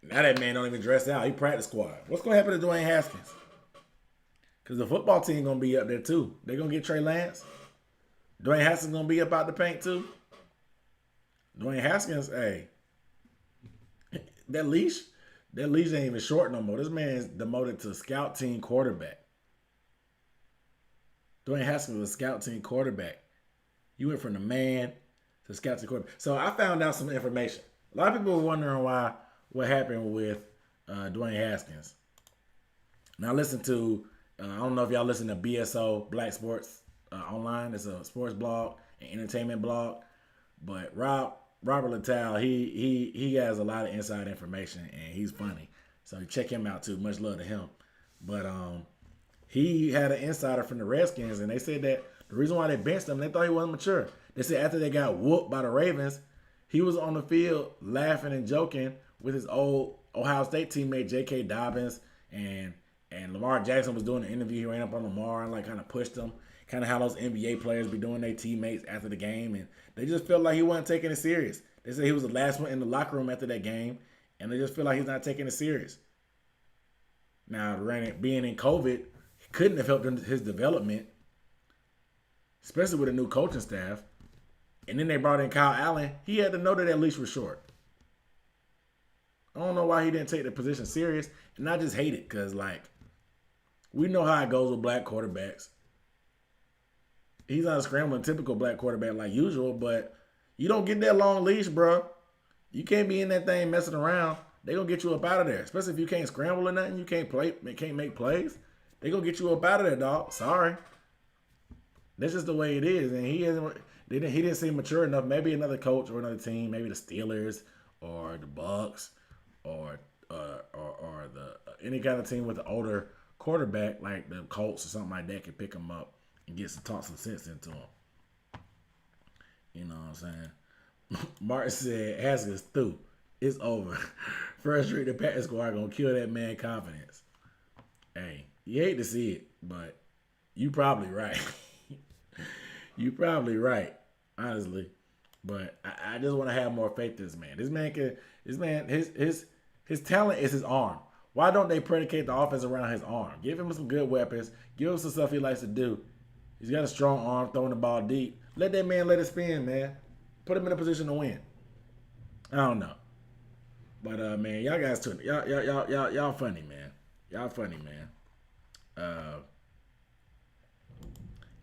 Now that man don't even dress out. He practice squad. What's going to happen to Dwayne Haskins? Because the football team going to be up there too. They going to get Trey Lance. Dwayne Haskins going to be up out the paint too. Dwayne Haskins, hey. That leash ain't even short no more. This man is demoted to scout team quarterback. Dwayne Haskins was a scout team quarterback. You went from the man to scout team quarterback. So I found out some information. A lot of people were wondering what happened with Dwayne Haskins. Now listen to, I don't know if y'all listen to BSO, Black Sports Online. It's a sports blog, an entertainment blog. But Robert Littal, he has a lot of inside information, and he's funny. So check him out too. Much love to him. But he had an insider from the Redskins, and they said that the reason why they benched him, they thought he wasn't mature. They said after they got whooped by the Ravens, he was on the field laughing and joking with his old Ohio State teammate J.K. Dobbins, and Lamar Jackson was doing an interview. He ran up on Lamar and kind of pushed him, kind of how those NBA players be doing their teammates after the game, and they just felt like he wasn't taking it serious. They said he was the last one in the locker room after that game, and they just feel like he's not taking it serious. Now, being in COVID, he couldn't have helped his development, especially with a new coaching staff. And then they brought in Kyle Allen. He had to know that leash was short. I don't know why he didn't take the position serious. And I just hate it because, we know how it goes with black quarterbacks. He's not a scrambling, typical black quarterback like usual, but you don't get that long leash, bro. You can't be in that thing messing around. They're going to get you up out of there. Especially if you can't scramble or nothing. You can't make plays. They're going to get you up out of there, dog. Sorry. That's just the way it is. And he didn't seem mature enough. Maybe another coach or another team, maybe the Steelers or the Bucks or the any kind of team with an older quarterback like the Colts or something like that can pick him up and talk some sense into him. You know what I'm saying? Martin said, Haskins through. It's over. First street, the Packers squad gonna kill that man confidence. Hey, you hate to see it, but you probably right. You probably right, honestly. But I just want to have more faith in this man. His talent is his arm. Why don't they predicate the offense around his arm? Give him some good weapons. Give him some stuff he likes to do. He's got a strong arm, throwing the ball deep. Let that man let it spin, man. Put him in a position to win. I don't know. But man, y'all guys too. Y'all funny, man. Y'all funny, man.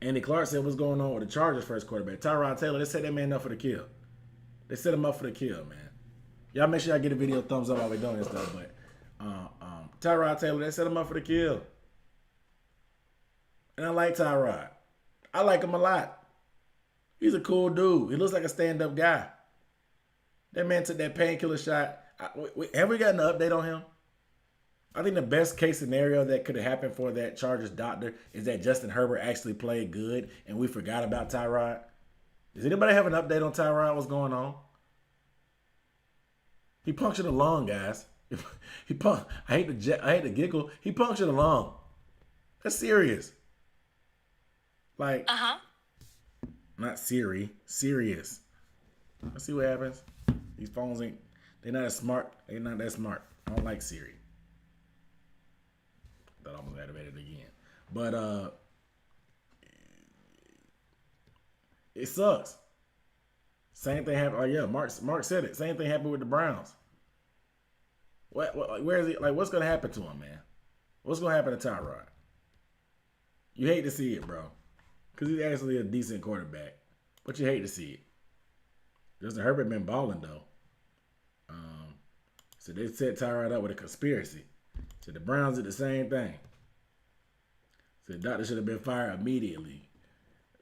Andy Clark said, what's going on with the Chargers first quarterback? Tyrod Taylor, they set that man up for the kill. They set him up for the kill, man. Y'all make sure y'all get a video thumbs up while we're doing this stuff. But Tyrod Taylor, they set him up for the kill. And I like Tyrod. I like him a lot. He's a cool dude. He looks like a stand-up guy. That man took that painkiller shot. Have we gotten an update on him? I think the best case scenario that could have happened for that Chargers doctor is that Justin Herbert actually played good and we forgot about Tyrod. Does anybody have an update on Tyrod? What's going on? He punctured a lung, guys. I hate to giggle. He punctured a lung. That's serious. Like, not Siri, serious. Let's see what happens. These phones they're not as smart. They're not that smart. I don't like Siri. That almost activated again. But it sucks. Same thing happened. Oh yeah, Mark said it. Same thing happened with the Browns. Where is he? Like, what's gonna happen to him, man? What's gonna happen to Tyrod? You hate to see it, bro, because he's actually a decent quarterback, but you hate to see it. Justin Herbert been balling though. So they set Tyrod up with a conspiracy. So the Browns did the same thing. So the doctor should have been fired immediately.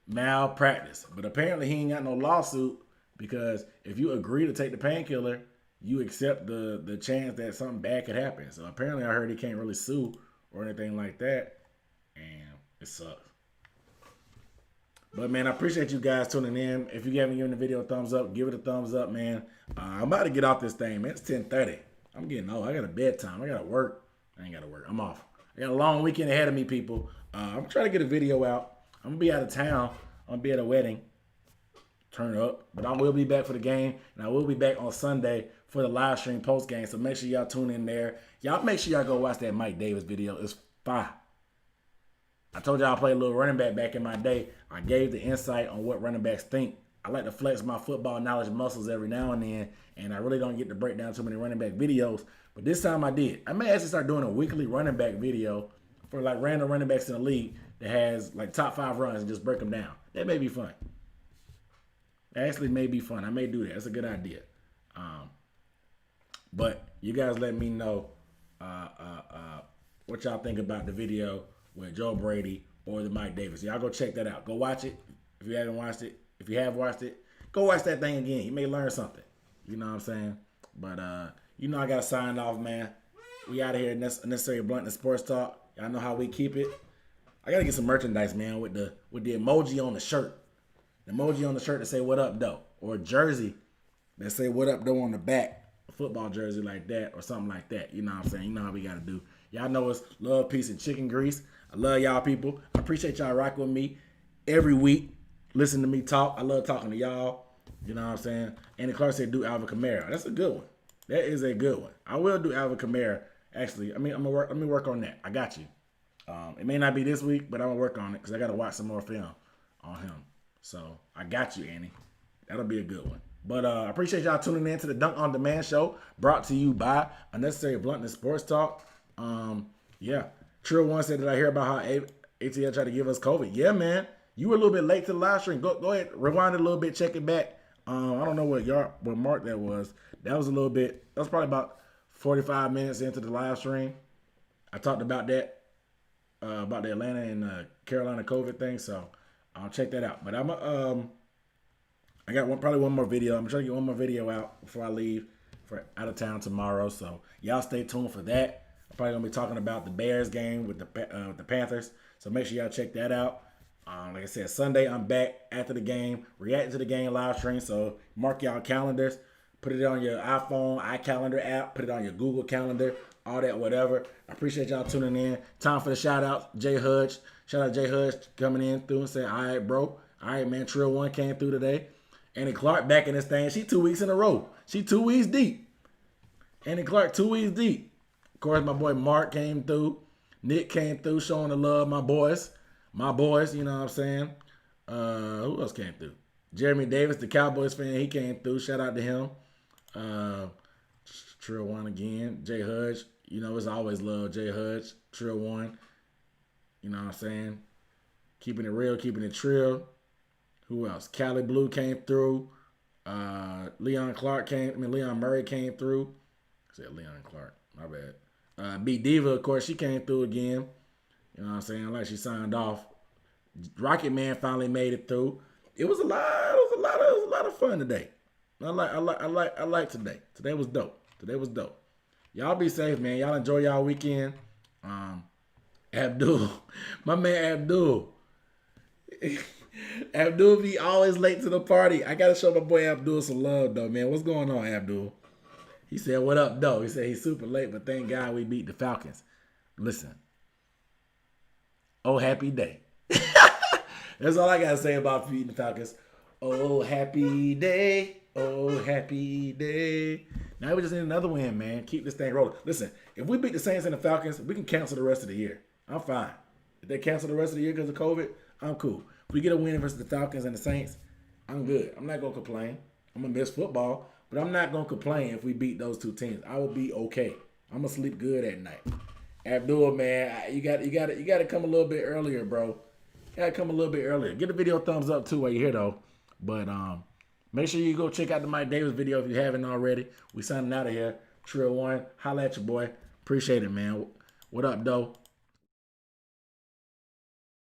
Malpractice. But apparently he ain't got no lawsuit because if you agree to take the painkiller, you accept the chance that something bad could happen. So apparently I heard he can't really sue or anything like that. And it sucks. But man, I appreciate you guys tuning in. If you haven't given the video a thumbs up, give it a thumbs up, man. I'm about to get off this thing, man. It's 10:30. I'm getting old. I got a bedtime. I got to work. I ain't got to work. I'm off. I got a long weekend ahead of me, people. I'm trying to get a video out. I'm going to be out of town. I'm going to be at a wedding. Turn up. But I will be back for the game. And I will be back on Sunday for the live stream post game. So make sure y'all tune in there. Y'all make sure y'all go watch that Mike Davis video. It's fire. I told y'all I played a little running back in my day. I gave the insight on what running backs think. I like to flex my football knowledge muscles every now and then, and I really don't get to break down too many running back videos. But this time I did. I may actually start doing a weekly running back video for like random running backs in the league that has like top 5 runs and just break them down. That may be fun. That actually may be fun. I may do that. That's a good idea. But you guys let me know what y'all think about the video with Joe Brady or the Mike Davis. Y'all go check that out. Go watch it if you haven't watched it. If you have watched it, go watch that thing again. You may learn something. You know what I'm saying? But you know I gotta sign off, man. We out of here. Necessary Blunt and Sports Talk. Y'all know how we keep it. I gotta get some merchandise, man, with the emoji on the shirt. The emoji on the shirt that say "What up, though," or a jersey that say "What up, though" on the back. A football jersey like that or something like that. You know what I'm saying? You know how we gotta do. Y'all know it's love, peace, and chicken grease. I love y'all people. I appreciate y'all rocking with me every week. Listen to me talk. I love talking to y'all. You know what I'm saying? Andy Clark said do Alvin Kamara. That's a good one. That is a good one. I will do Alvin Kamara. Actually, let me work on that. I got you. It may not be this week, but I'm gonna work on it because I gotta watch some more film on him. So I got you, Andy. That'll be a good one. But I appreciate y'all tuning in to the Dunk on Demand show, brought to you by Unnecessary Blunt and Sports Talk. Yeah. Trill One said, did I hear about how ATL tried to give us COVID? Yeah, man. You were a little bit late to the live stream. Go ahead, rewind it a little bit, check it back. I don't know what mark that was. That was probably about 45 minutes into the live stream. I talked about that, about the Atlanta and Carolina COVID thing. So I'll check that out. But I got probably one more video. I'm trying to get one more video out before I leave for out of town tomorrow. So y'all stay tuned for that. I'm probably gonna be talking about the Bears game with the Panthers. So make sure y'all check that out. Like I said, Sunday I'm back after the game, reacting to the game live stream. So mark y'all calendars. Put it on your iPhone, iCalendar app. Put it on your Google Calendar, all that, whatever. I appreciate y'all tuning in. Time for the shout out, Jay Hudge. Shout out Jay Hudge coming in through and saying, all right, bro. All right, man. Trill 1 came through today. Annie Clark back in this thing. She 2 weeks in a row. She 2 weeks deep. Annie Clark 2 weeks deep. Of course, my boy Mark came through. Nick came through, showing the love. My boys, you know what I'm saying? Who else came through? Jeremy Davis, the Cowboys fan, he came through. Shout out to him. Trill 1 again. Jay Hudge, you know, it's always love. Jay Hudge, Trill 1. You know what I'm saying? Keeping it real, keeping it trill. Who else? Cali Blue came through. Leon Murray came through. I said Leon Clark. My bad. B Diva, of course, she came through again. You know what I'm saying? Like she signed off. Rocket Man finally made it through. It was a lot of fun today. I like today. Today was dope. Y'all be safe, man. Y'all enjoy y'all weekend. Abdul, my man Abdul. Abdul be always late to the party. I gotta show my boy Abdul some love though, man. What's going on, Abdul? He said, what up, though? He said he's super late, but thank God we beat the Falcons. Listen. Oh, happy day. That's all I got to say about beating the Falcons. Oh, happy day. Oh, happy day. Now we just need another win, man. Keep this thing rolling. Listen, if we beat the Saints and the Falcons, we can cancel the rest of the year. I'm fine. If they cancel the rest of the year because of COVID, I'm cool. If we get a win versus the Falcons and the Saints, I'm good. I'm not going to complain. I'm going to miss football. But I'm not going to complain if we beat those two teams. I will be okay. I'm going to sleep good at night. Abdul, man, you got to come a little bit earlier, bro. You got to come a little bit earlier. Get the video a thumbs up, too, while you're here, though. But make sure you go check out the Mike Davis video if you haven't already. We signing out of here. Trill 1, holla at your boy. Appreciate it, man. What up, though?